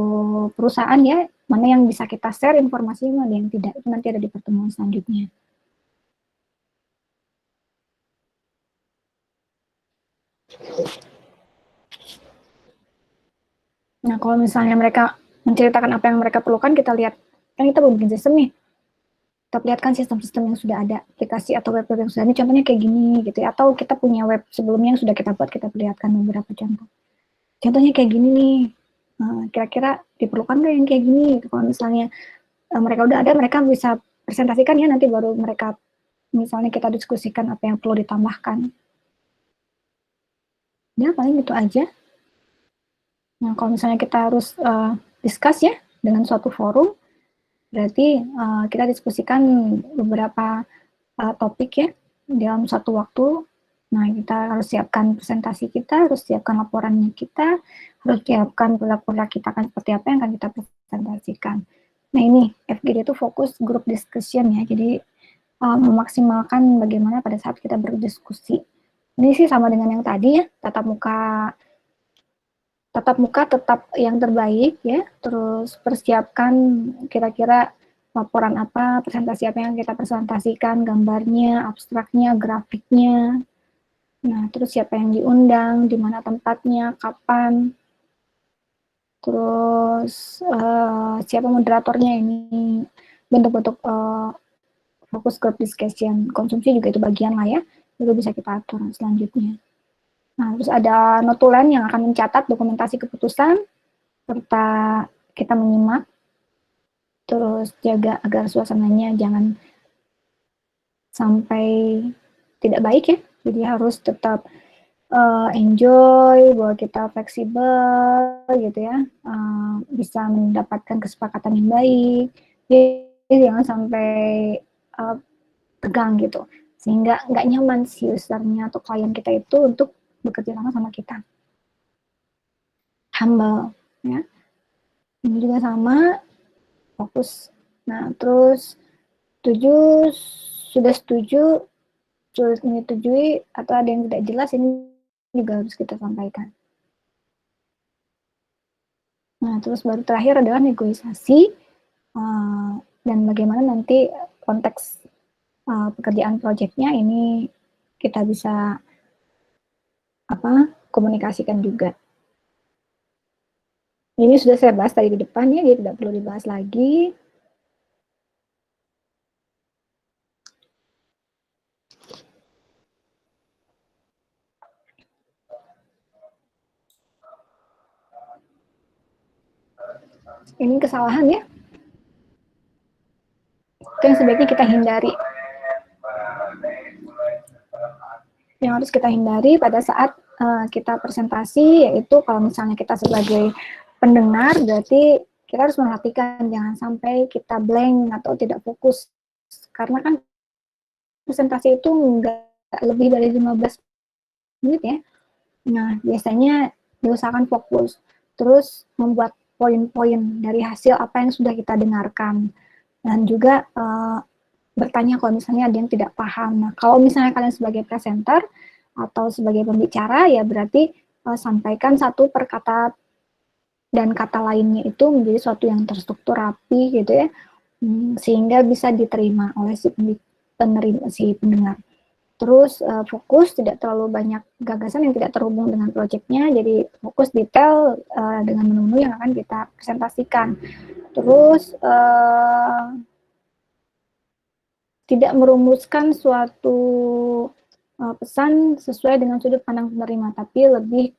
perusahaan ya, mana yang bisa kita share informasinya, mana yang tidak, itu nanti ada di pertemuan selanjutnya. Nah, kalau misalnya mereka menceritakan apa yang mereka perlukan, kita lihat, kan kita belum bikin sistem nih, kita lihatkan sistem-sistem yang sudah ada, aplikasi atau web yang sudah ada, contohnya kayak gini gitu ya, atau kita punya web sebelumnya yang sudah kita buat, kita perlihatkan beberapa contoh. Contohnya kayak gini nih, kira-kira diperlukan nggak yang kayak gini? Kalau misalnya mereka udah ada, mereka bisa presentasikan ya, nanti baru mereka misalnya kita diskusikan apa yang perlu ditambahkan. Ya paling itu aja. Nah kalau misalnya kita harus discuss ya dengan suatu forum, berarti kita diskusikan beberapa topik ya dalam satu waktu. Nah kita harus siapkan presentasi kita, harus siapkan laporannya kita, harus siapkan pola-pola kita akan seperti apa yang akan kita presentasikan. Nah ini FGD itu fokus group discussion ya, jadi memaksimalkan bagaimana pada saat kita berdiskusi. Ini sih sama dengan yang tadi ya, tatap muka tetap yang terbaik ya, terus persiapkan kira-kira laporan apa, presentasi apa yang kita presentasikan, gambarnya, abstraknya, grafiknya. Nah, terus siapa yang diundang, di mana tempatnya, kapan, terus siapa moderatornya, ini bentuk-bentuk fokus group discussion. Konsumsi juga itu bagian lah ya, itu bisa kita atur selanjutnya. Nah, terus ada notulen yang akan mencatat dokumentasi keputusan, serta kita menyimak, terus jaga agar suasananya jangan sampai tidak baik ya, jadi harus tetap enjoy, bahwa kita fleksibel gitu ya, bisa mendapatkan kesepakatan yang baik, jadi jangan sampai tegang gitu, sehingga nggak nyaman si usernya atau klien kita itu untuk bekerja sama kita. Humble ya, ini juga sama, fokus. Nah terus sudah setuju, sulit menyetujui atau ada yang tidak jelas, ini juga harus kita sampaikan. Nah terus baru terakhir adalah negosiasi dan bagaimana nanti konteks pekerjaan proyeknya ini kita bisa komunikasikan juga. Ini sudah saya bahas tadi di depan ya, jadi tidak perlu dibahas lagi. Ini kesalahan ya, itu yang sebaiknya kita hindari. Yang harus kita hindari pada saat kita presentasi, yaitu kalau misalnya kita sebagai pendengar, berarti kita harus memperhatikan jangan sampai kita blank atau tidak fokus, karena kan presentasi itu nggak lebih dari 15 menit ya. Nah biasanya diusahakan fokus, terus membuat poin-poin dari hasil apa yang sudah kita dengarkan. Dan juga bertanya kalau misalnya ada yang tidak paham. Nah, kalau misalnya kalian sebagai presenter atau sebagai pembicara, ya berarti sampaikan satu per kata dan kata lainnya itu menjadi suatu yang terstruktur rapi gitu ya, sehingga bisa diterima oleh si pendengar. Terus fokus, tidak terlalu banyak gagasan yang tidak terhubung dengan proyeknya, jadi fokus detail dengan menu-menu yang akan kita presentasikan. Terus tidak merumuskan suatu pesan sesuai dengan sudut pandang penerima, tapi lebih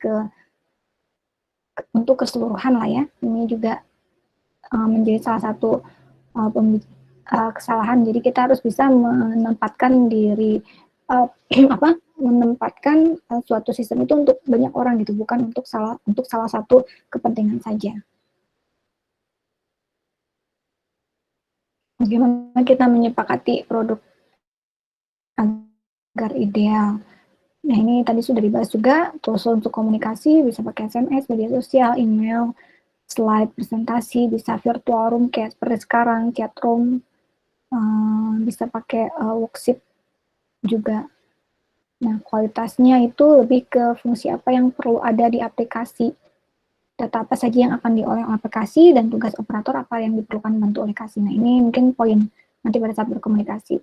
untuk keseluruhan lah ya. Ini juga menjadi salah satu kesalahan. Jadi kita harus bisa menempatkan diri menempatkan suatu sistem itu untuk banyak orang gitu, bukan untuk salah satu kepentingan saja. Bagaimana kita menyepakati produk agar ideal? Nah, ini tadi sudah dibahas juga. Tools untuk komunikasi bisa pakai SMS, media sosial, email, slide presentasi, bisa virtual room kayak seperti sekarang, chat room, bisa pakai worksheet juga. Nah, kualitasnya itu lebih ke fungsi apa yang perlu ada di aplikasi, data apa saja yang akan diolah oleh aplikasi, dan tugas operator apa yang diperlukan bantu oleh aplikasi. Nah, ini mungkin poin nanti pada saat berkomunikasi.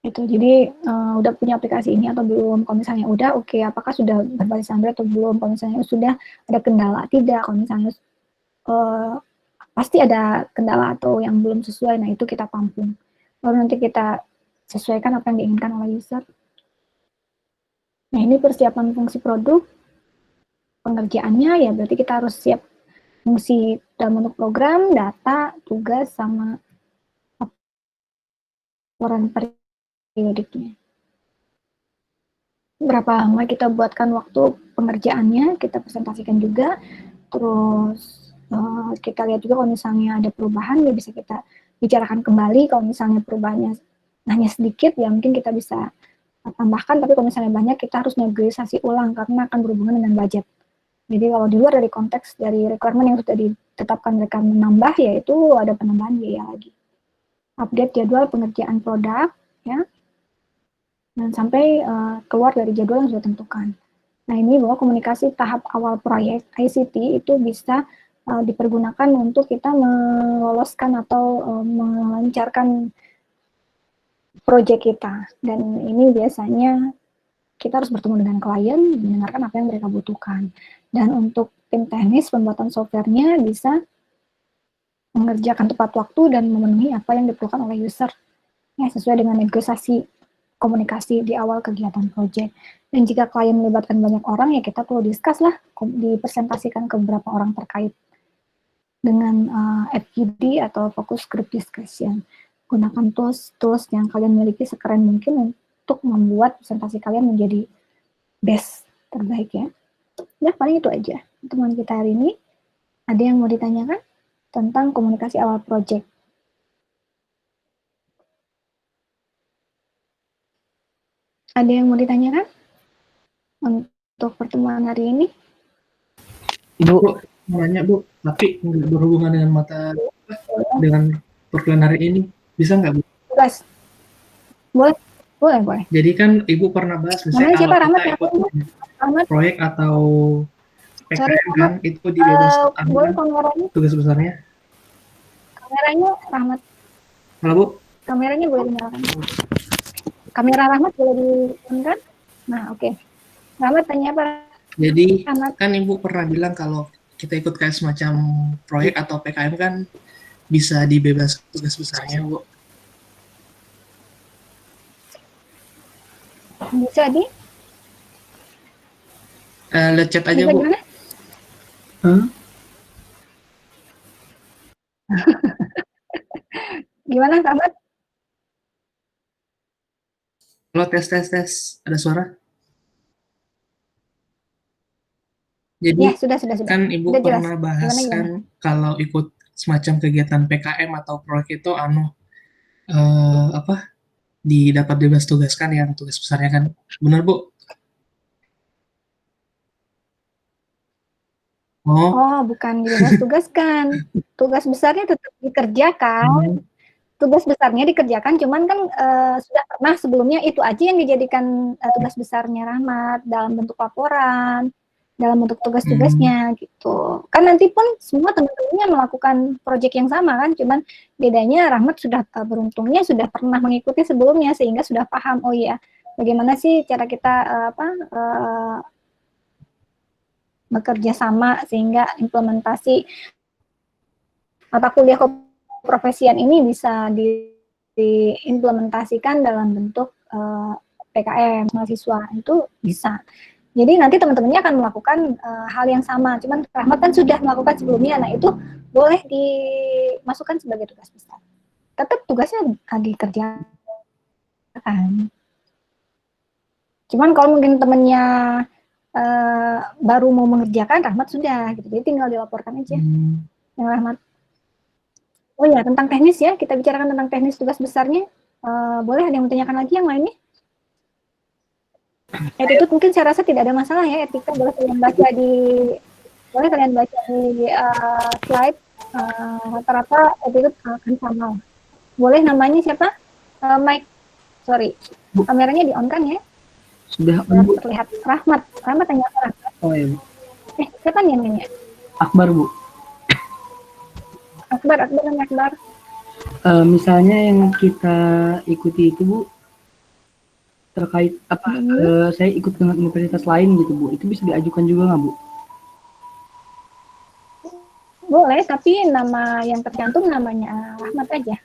Itu jadi udah punya aplikasi ini atau belum? Kalau misalnya udah, oke, apakah sudah berbasis Android atau belum? Kalau misalnya sudah ada kendala, tidak. Kalau misalnya pasti ada kendala atau yang belum sesuai, nah itu kita tampung. Lalu nanti kita sesuaikan apa yang diinginkan oleh user. Nah, ini persiapan fungsi produk. Pengerjaannya ya berarti kita harus siap fungsi dalam bentuk program, data, tugas, sama laporan periodiknya. Berapa lama kita buatkan waktu pengerjaannya, kita presentasikan juga. Terus kita lihat juga kalau misalnya ada perubahan, ya bisa kita bicarakan kembali. Kalau misalnya perubahannya hanya sedikit, ya mungkin kita bisa tambahkan. Tapi kalau misalnya banyak, kita harus negosiasi ulang karena akan berhubungan dengan budget. Jadi kalau di luar dari konteks dari requirement yang sudah ditetapkan mereka menambah, yaitu ada penambahan biaya lagi. Update jadwal pengerjaan produk, ya, dan sampai keluar dari jadwal yang sudah ditentukan. Nah, ini bahwa komunikasi tahap awal proyek ICT itu bisa dipergunakan untuk kita meloloskan atau melancarkan proyek kita. Dan ini biasanya kita harus bertemu dengan klien, mendengarkan apa yang mereka butuhkan. Dan untuk tim teknis, pembuatan softwarenya bisa mengerjakan tepat waktu dan memenuhi apa yang diperlukan oleh user, ya, sesuai dengan negosiasi komunikasi di awal kegiatan proyek. Dan jika klien melibatkan banyak orang, ya kita perlu discuss lah, dipresentasikan ke beberapa orang terkait dengan FGD atau Focus Group Discussion. Gunakan tools yang kalian miliki sekeren mungkin untuk membuat presentasi kalian menjadi best, terbaik ya. Ya, paling itu aja teman kita hari ini. Ada yang mau ditanyakan tentang komunikasi awal project? Ada yang mau ditanyakan untuk pertemuan hari ini? Bu, mau nanya Bu, tapi nggak berhubungan dengan dengan perkuliahan hari ini, bisa nggak Bu? Tugas. Boleh. Jadi kan Ibu pernah bahas Namanya misalnya siapa? kalau Rahmat kita ya? ikut Rahmat. proyek atau Sorry, PKM kan, Rahmat. itu dibebaskan Boleh kameranya? tugas besarnya. Kameranya Rahmat. Halo Bu? Kameranya boleh dinyalakan. Kamera Rahmat boleh di-on-kan? Nah, oke. Rahmat tanya apa? Jadi Rahmat. kan Ibu pernah bilang kalau kita ikut kayak semacam proyek atau PKM kan bisa dibebaskan tugas besarnya Bu. Bisa di? Lihat chat aja Bisa Bu. gimana? Huh? Gimana Rahmat? Halo, tes, ada suara? Jadi Ya, sudah. kan Ibu Sudah jelas. pernah bahas Gimana? kan kalau ikut semacam kegiatan PKM atau proyek itu apa didapat bebas tugaskan yang tugas besarnya kan, benar Bu? Oh, Oh, bukan ditugas-tugaskan. Tugas besarnya tetap dikerjakan. Tugas besarnya dikerjakan, cuman kan sudah pernah sebelumnya itu aja yang dijadikan tugas besarnya Rahmat dalam bentuk laporan, dalam bentuk tugas-tugasnya gitu. Kan nanti pun semua teman-temannya melakukan proyek yang sama kan, cuman bedanya Rahmat sudah beruntungnya sudah pernah mengikuti sebelumnya sehingga sudah paham, oh iya, bagaimana sih cara kita bekerja sama sehingga implementasi mata kuliah keprofesian ini bisa diimplementasikan dalam bentuk PKM mahasiswa itu bisa. Jadi nanti teman-temannya akan melakukan hal yang sama, cuman Rahmat kan sudah melakukan sebelumnya, nah itu boleh dimasukkan sebagai tugas besar. Tetap tugasnya dikerjakan. Cuman kalau mungkin temennya baru mau mengerjakan, Rahmat sudah, gitu. Jadi tinggal dilaporkan aja. Yang Rahmat. Oh ya, tentang teknis ya, kita bicarakan tentang teknis tugas besarnya. Boleh ada yang bertanyakan lagi yang lainnya? Attitude mungkin saya rasa tidak ada masalah ya, etika boleh kalian baca di slide. Rata-rata attitude akan sama. Boleh namanya siapa? Mike, sorry, kameranya di on kan ya? Sudah Bu. Terlihat. Rahmat tanya apa? Oh ya, Bu. Siapa nih yang nanya? Akbar, Bu. Akbar. Misalnya yang kita ikuti itu, Bu, terkait apa? Saya ikut dengan universitas lain gitu, Bu. Itu bisa diajukan juga nggak, Bu? Boleh, tapi nama yang tercantum namanya Rahmat aja.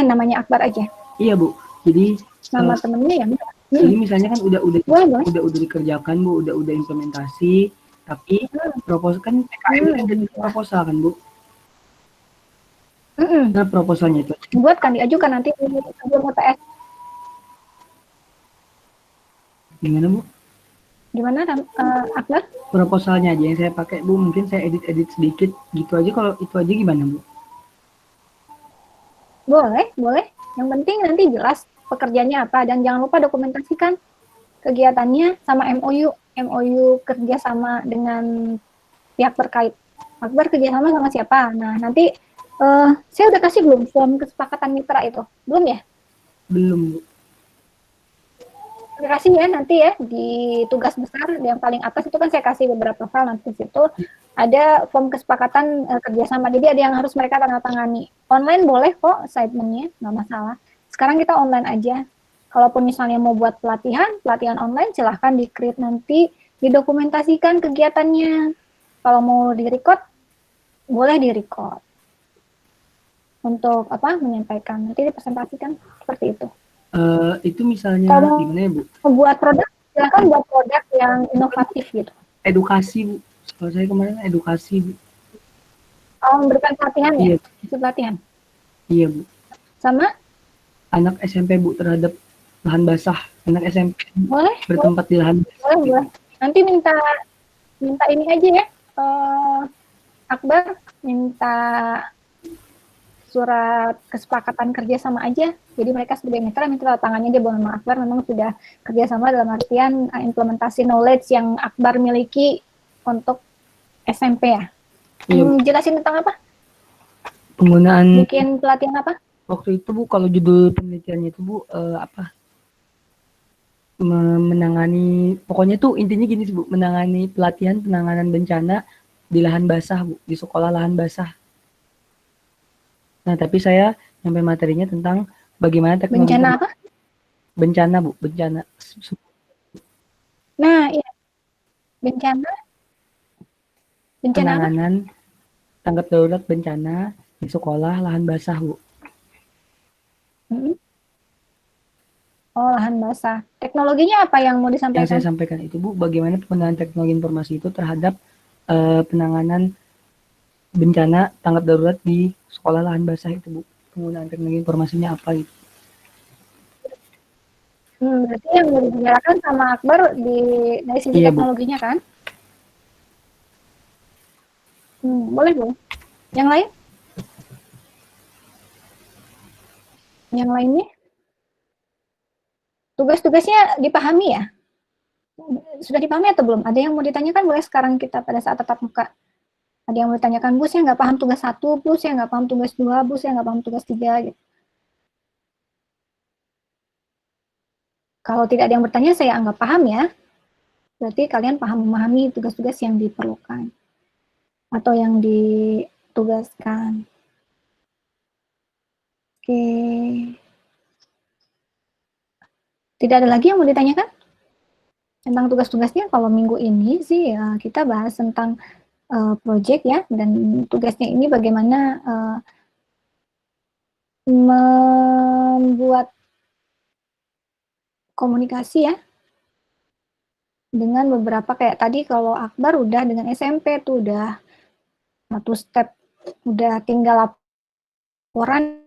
Namanya Akbar aja. Iya, Bu. Jadi nama temennya yang jadi misalnya kan udah boleh. dikerjakan, Bu, udah implementasi, tapi proposal kan PKM kan jadi proposal kan, Bu. Nah, proposalnya itu buat kan diajukan nanti sebelum UTS. Gimana, Bu? Gimana, Akbar? Proposalnya aja yang saya pakai, Bu. Mungkin saya edit sedikit gitu aja. Kalau itu aja gimana, Bu? Boleh. Yang penting nanti jelas pekerjaannya apa, dan jangan lupa dokumentasikan kegiatannya sama MOU kerjasama dengan pihak terkait. Akbar kerjasama sama siapa? Nah, nanti saya udah kasih belum form kesepakatan mitra itu? Belum ya? Belum, Bu. Saya kasih ya nanti ya di tugas besar yang paling atas itu kan saya kasih beberapa file, nanti di situ ada form kesepakatan kerjasama. Jadi ada yang harus mereka tanda-tangani. Online boleh kok assignment-nya, nggak masalah. Sekarang kita online aja. Kalaupun misalnya mau buat pelatihan online silahkan di-create nanti, didokumentasikan kegiatannya. Kalau mau di-record, boleh di-record. Untuk menyampaikan, nanti dipresentasikan seperti itu. Itu misalnya kalau gimana ya, Bu? Buat produk, silahkan buat produk yang inovatif gitu. Edukasi, Bu. Kalau saya kemarin edukasi, Bu. Memberikan pelatihan ya? Pelatihan. Iya, Bu. Sama? Anak SMP, Bu, terhadap lahan basah. Anak SMP boleh bertempat di lahan basah. Boleh. Nanti minta ini aja ya, Akbar, minta surat kesepakatan kerjasama aja. Jadi mereka sebagai mitra minta tangannya dia bahwa Akbar memang sudah kerjasama dalam artian implementasi knowledge yang Akbar miliki untuk SMP ya. Jelasin tentang apa? Penggunaan. Bikin pelatihan apa? Waktu itu, Bu, kalau judul penelitiannya itu, Bu, menangani, pokoknya tuh intinya gini sih, Bu, menangani pelatihan penanganan bencana di lahan basah, Bu, di sekolah lahan basah. Nah, tapi saya nyampe materinya tentang bagaimana teknologi bencana apa? Bencana, Bu, bencana. Nah, iya. Bencana penanganan tanggap darurat bencana di sekolah lahan basah, Bu. Oh, lahan basah. Teknologinya apa yang mau disampaikan? Yang saya sampaikan itu, Bu, bagaimana penggunaan teknologi informasi itu terhadap penanganan bencana tanggap darurat di sekolah lahan basah itu, Bu. Penggunaan teknologi informasinya apa gitu. Berarti yang mau dibicarakan sama Akbar dari sisi teknologinya, Bu, kan? Boleh, Bu. Yang lain? Yang lainnya? Tugas-tugasnya dipahami ya? Sudah dipahami atau belum? Ada yang mau ditanyakan boleh sekarang kita pada saat tatap muka. Ada yang mau ditanyakan, Bu, saya nggak paham tugas 1, Bu, saya nggak paham tugas 2, Bu, saya nggak paham tugas 3, gitu. Kalau tidak ada yang bertanya, saya anggap paham ya. Berarti kalian paham memahami tugas-tugas yang diperlukan atau yang ditugaskan. Oke. Tidak ada lagi yang mau ditanyakan? Tentang tugas-tugasnya, kalau minggu ini sih ya, kita bahas tentang project ya, dan tugasnya ini bagaimana membuat komunikasi ya, dengan beberapa kayak tadi kalau Akbar udah dengan SMP tuh udah satu step, udah tinggal laporan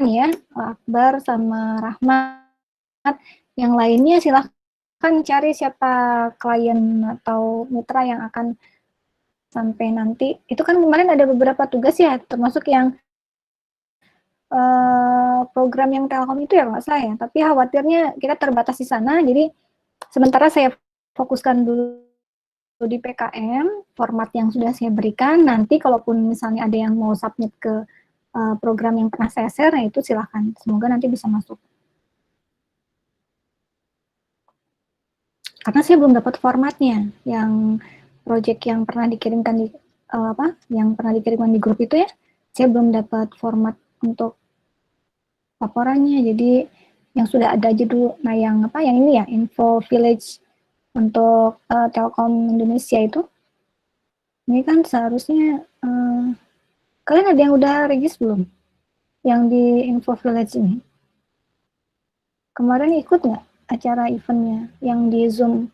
ya, Akbar sama Rahmat. Yang lainnya silahkan cari siapa klien atau mitra yang akan sampai nanti. Itu kan kemarin ada beberapa tugas ya, termasuk yang program yang Telkom itu ya nggak saya. Tapi khawatirnya kita terbatas di sana, jadi sementara saya fokuskan dulu di PKM, format yang sudah saya berikan. Nanti kalaupun misalnya ada yang mau submit ke program yang pernah saya share, nah itu silahkan. Semoga nanti bisa masuk. Karena saya belum dapat formatnya, yang project yang pernah dikirimkan di yang pernah dikirimkan di grup itu ya, saya belum dapat format untuk laporannya. Jadi yang sudah ada aja dulu. Nah yang yang ini ya, info village untuk Telkom Indonesia itu, ini kan seharusnya kalian ada yang udah regis belum? Yang di info village ini kemarin ikut nggak acara eventnya yang di Zoom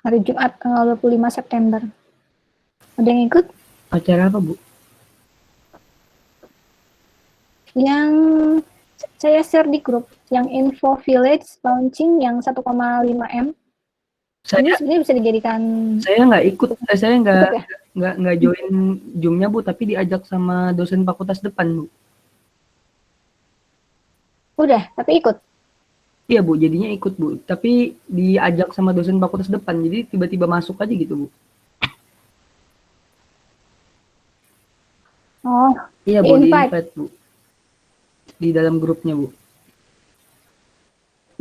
hari Jumat tanggal 25 September? Ada yang ikut? Acara apa, Bu? Yang saya share di grup, yang info village launching yang 1,5 M. Ini Saya sebenarnya bisa dijadikan. saya nggak ikut, saya Ikut ya? nggak join Zoom-nya, Bu, tapi diajak sama dosen fakultas depan, Bu. Udah, tapi ikut. Iya, Bu, jadinya ikut, Bu. Tapi diajak sama dosen fakultas depan, jadi tiba-tiba masuk aja gitu, Bu. Oh, Iya, Bu, di invite. invite, Bu. Di dalam grupnya, Bu.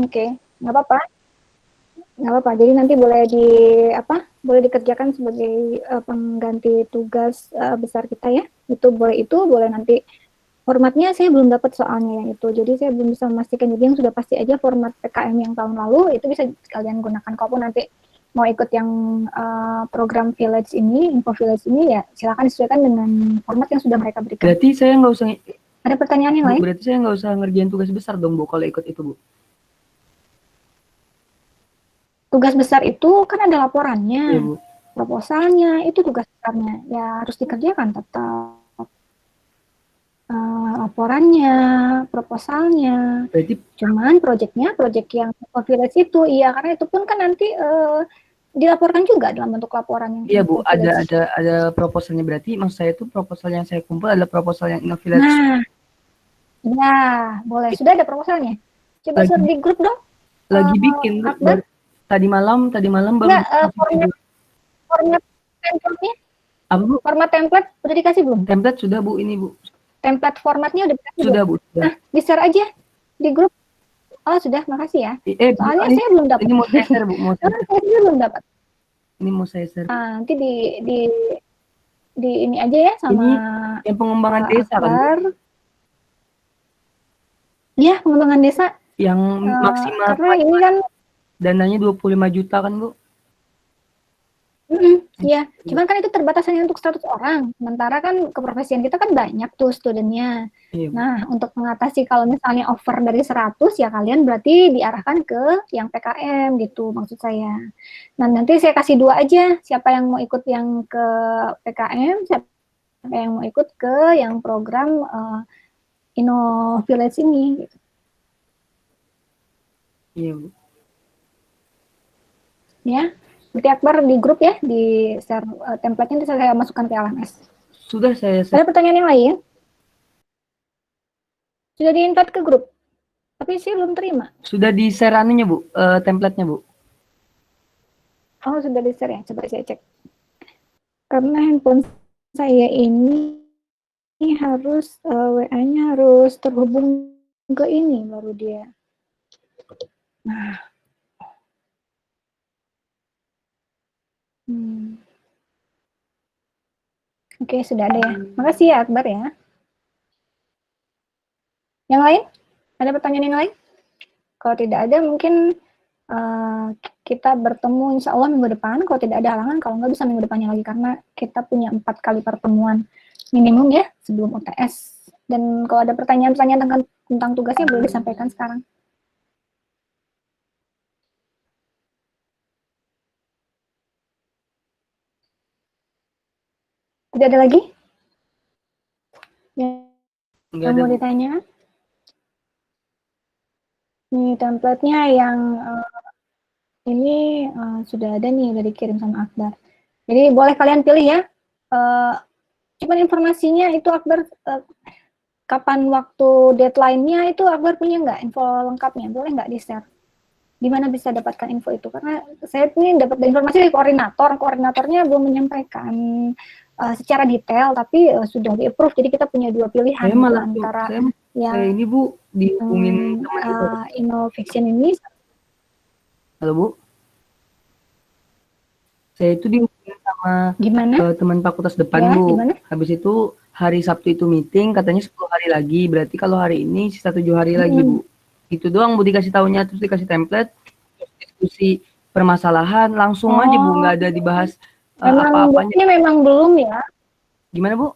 Oke, nggak apa-apa. Nggak apa-apa. Jadi nanti boleh boleh dikerjakan sebagai pengganti tugas besar kita ya. Itu boleh nanti. Formatnya saya belum dapat soalnya yang itu. Jadi saya belum bisa memastikan. Jadi yang sudah pasti aja format PKM yang tahun lalu itu bisa kalian gunakan. Kalaupun nanti mau ikut yang program village ini, info village ini ya silakan disesuaikan dengan format yang sudah mereka berikan. Berarti saya nggak usah. Ada pertanyaan yang Bu, lain? berarti saya nggak usah ngerjain tugas besar dong, Bu, kalau ikut itu, Bu. Tugas besar itu kan ada laporannya, Iya, Bu. proposalnya, itu tugas besarnya. Ya harus dikerjakan tetap. Laporannya, proposalnya. Berarti Cuman project yang village itu, iya karena itu pun kan nanti dilaporkan juga dalam bentuk laporan yang iya, Bu, village. ada proposalnya. Berarti maksud saya itu proposal yang saya kumpul adalah proposal yang Innovillage. Nah, ya boleh. Sudah ada proposalnya. Coba share di grup dong. Lagi bikin, Bu. Akbar. Tadi malam baru. Enggak, format template-nya. Apa, Bu? Format template udah dikasih belum? Template sudah, Bu, ini, Bu. Template formatnya udah dikasih Sudah, belum? Bu. Sudah. Nah, di-share aja di grup. Oh, sudah, makasih ya. Soalnya ini, saya belum dapat. Ini mau saya share, Bu. Karena saya belum dapat. Ini mau saya share. Nanti di ini aja ya sama ini yang pengembangan desa kan, Bu? Iya, pengembangan desa. Yang maksimal karena ini kan dananya 25 juta kan, Bu? Iya, cuman kan itu terbatas hanya untuk 100 orang. Sementara kan keprofesian kita kan banyak tuh studennya. Iya, Bu. Nah, untuk mengatasi kalau misalnya over dari 100 ya kalian berarti diarahkan ke yang PKM gitu maksud saya. Nah, nanti saya kasih 2 aja. Siapa yang mau ikut yang ke PKM, siapa yang mau ikut ke yang program Inno Village ini gitu. Iya, Bu. Ya. Seperti Akbar di grup ya, di share template-nya nanti saya masukkan ke LMS. Sudah saya share. Ada pertanyaan yang lain? Sudah di-invite ke grup? Tapi sih belum terima. Sudah di-share anunya, Bu, template-nya, Bu? Oh, sudah di-share ya? Coba saya cek. Karena handphone saya ini harus WA-nya harus terhubung ke ini baru dia. Nah. Oke, sudah ada ya. Makasih ya Akbar ya. Yang lain? Ada pertanyaan yang lain? Kalau tidak ada, mungkin kita bertemu insya Allah minggu depan. Kalau tidak ada halangan, kalau nggak bisa minggu depannya lagi. Karena kita punya 4 kali pertemuan minimum ya, sebelum UTS. Dan kalau ada pertanyaan-pertanyaan tentang tugasnya, boleh disampaikan sekarang. Tidak ada lagi? Yang mau ditanya? Ini template-nya yang ini sudah ada nih, udah dikirim sama Akbar. Jadi boleh kalian pilih ya. Cuman informasinya itu Akbar, kapan waktu deadline-nya itu Akbar punya nggak info lengkapnya? Boleh nggak di-share? Gimana bisa dapatkan info itu? Karena saya ini dapat informasi dari koordinator. Koordinatornya belum menyampaikan secara detail, tapi sudah di-approve. Jadi kita punya 2 pilihan gitu, antara yang ini Bu, dihubungin teman Innofiction ini. Halo Bu. Saya itu dihubungin sama teman fakultas depan ya, Bu. Gimana? Habis itu hari Sabtu itu meeting, katanya 10 hari lagi. Berarti kalau hari ini sisa 7 hari lagi Bu. Itu doang Bu dikasih tahunya, terus dikasih template, terus diskusi permasalahan, langsung aja Bu, nggak ada dibahas apa-apanya. Memang belum ya. Gimana Bu?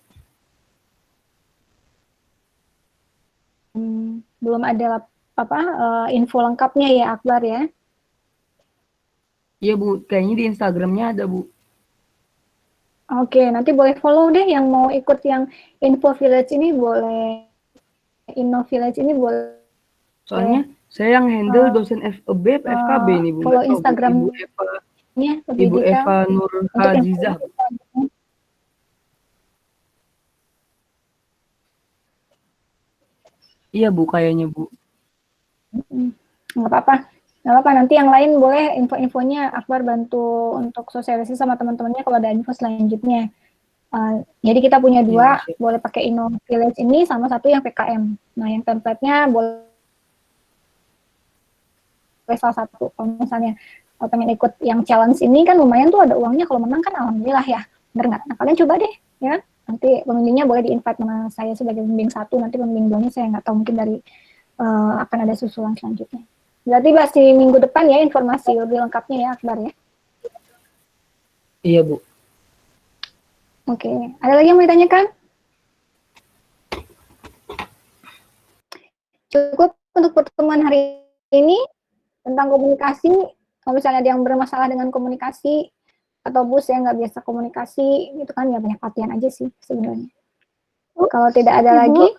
Belum ada info lengkapnya ya Akbar ya. Iya Bu, kayaknya di Instagramnya ada Bu. Oke, nanti boleh follow deh yang mau ikut yang Info Village ini, boleh Inno Village ini boleh. Soalnya saya yang handle dosen FKB nih Bu. Follow Instagramnya Ibu Eva Nur Hazizah. Iya Bu, kayaknya Bu. Nggak apa-apa. Nggak apa-apa, nanti yang lain boleh info-infonya Akbar bantu untuk sosialisasi sama teman-temannya kalau ada info selanjutnya. Jadi kita punya 2, boleh pakai Inno Village ini sama satu yang PKM. Nah, yang template-nya boleh salah satu. Kalau misalnya pengen ikut yang challenge ini kan lumayan tuh, ada uangnya, kalau menang kan alhamdulillah ya. Bener nggak? Nah, kalian coba deh ya. Nanti pembimbingnya boleh di-invite sama saya sebagai pembimbing 1, nanti pembimbing 2-nya saya nggak tahu, mungkin dari akan ada susulan selanjutnya. Berarti masih minggu depan ya informasi lebih lengkapnya ya Akbar ya. Iya Bu. Oke, ada lagi yang mau ditanyakan? Cukup untuk pertemuan hari ini tentang komunikasi. Kalau misalnya ada yang bermasalah dengan komunikasi atau bus yang nggak biasa komunikasi, itu kan ya banyak latihan aja sih sebenarnya. Kalau tidak ada lagi,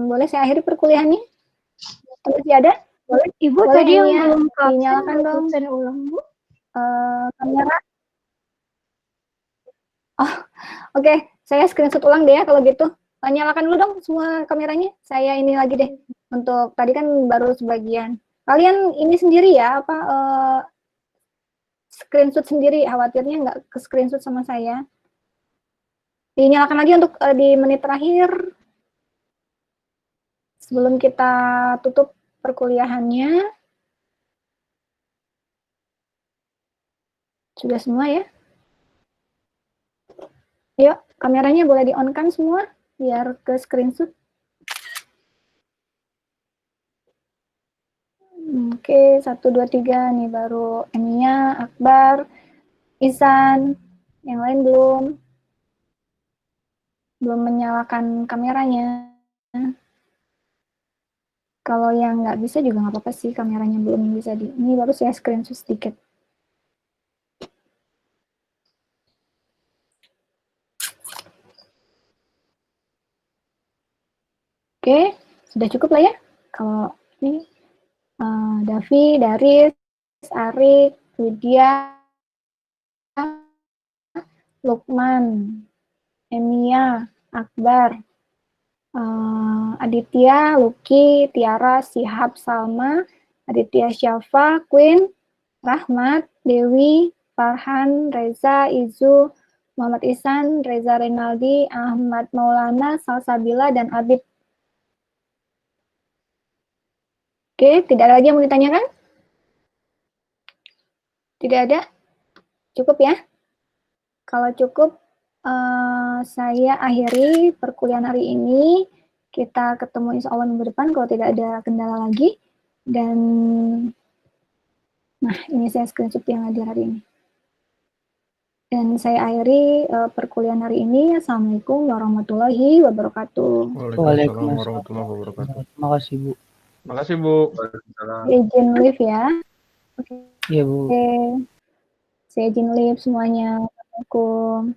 boleh saya akhiri perkuliahannya? Masih ada? Boleh? Ibu boleh tadi yang belum dinyalakan dong ulang Bu. Kamera. Oh, oke. Saya screenshot ulang deh ya kalau gitu. Nyalakan dulu dong semua kameranya. Saya ini lagi deh. Untuk tadi kan baru sebagian. Kalian ini sendiri ya, screenshot sendiri. Khawatirnya nggak ke screenshot sama saya. Dinyalakan lagi untuk di menit terakhir. Sebelum kita tutup perkuliahannya. Sudah semua ya? Yuk, kameranya boleh di-on-kan semua, biar ke screenshot. Oke, 1, 2, 3, nih baru Emiya, Akbar, Isan, yang lain belum menyalakan kameranya. Kalau yang nggak bisa juga nggak apa-apa sih, kameranya belum bisa ini baru saya screenshot sedikit. Oke, sudah cukup lah ya. Kalau ini Davi, Daris, Arik, Widya, Lukman, Emiya, Akbar, Aditya, Lucky, Tiara, Sihab, Salma, Aditya Syafa, Queen, Rahmat, Dewi, Farhan, Reza, Izu, Muhammad Ihsan, Reza Renaldi, Ahmad Maulana, Salsabila, dan Abid. Oke, tidak ada lagi yang mau ditanyakan? Tidak ada? Cukup ya? Kalau cukup, saya akhiri perkuliahan hari ini. Kita ketemu insya Allah minggu depan kalau tidak ada kendala lagi. Dan, nah ini saya screenshot yang hadir hari ini. Dan saya akhiri perkuliahan hari ini. Assalamualaikum warahmatullahi wabarakatuh. Waalaikumsalam warahmatullahi wabarakatuh. Terima kasih Bu. Makasih Bu. Waalaikumsalam. Izin live ya. Oke. Iya Bu. Saya izin live semuanya. Assalamualaikum.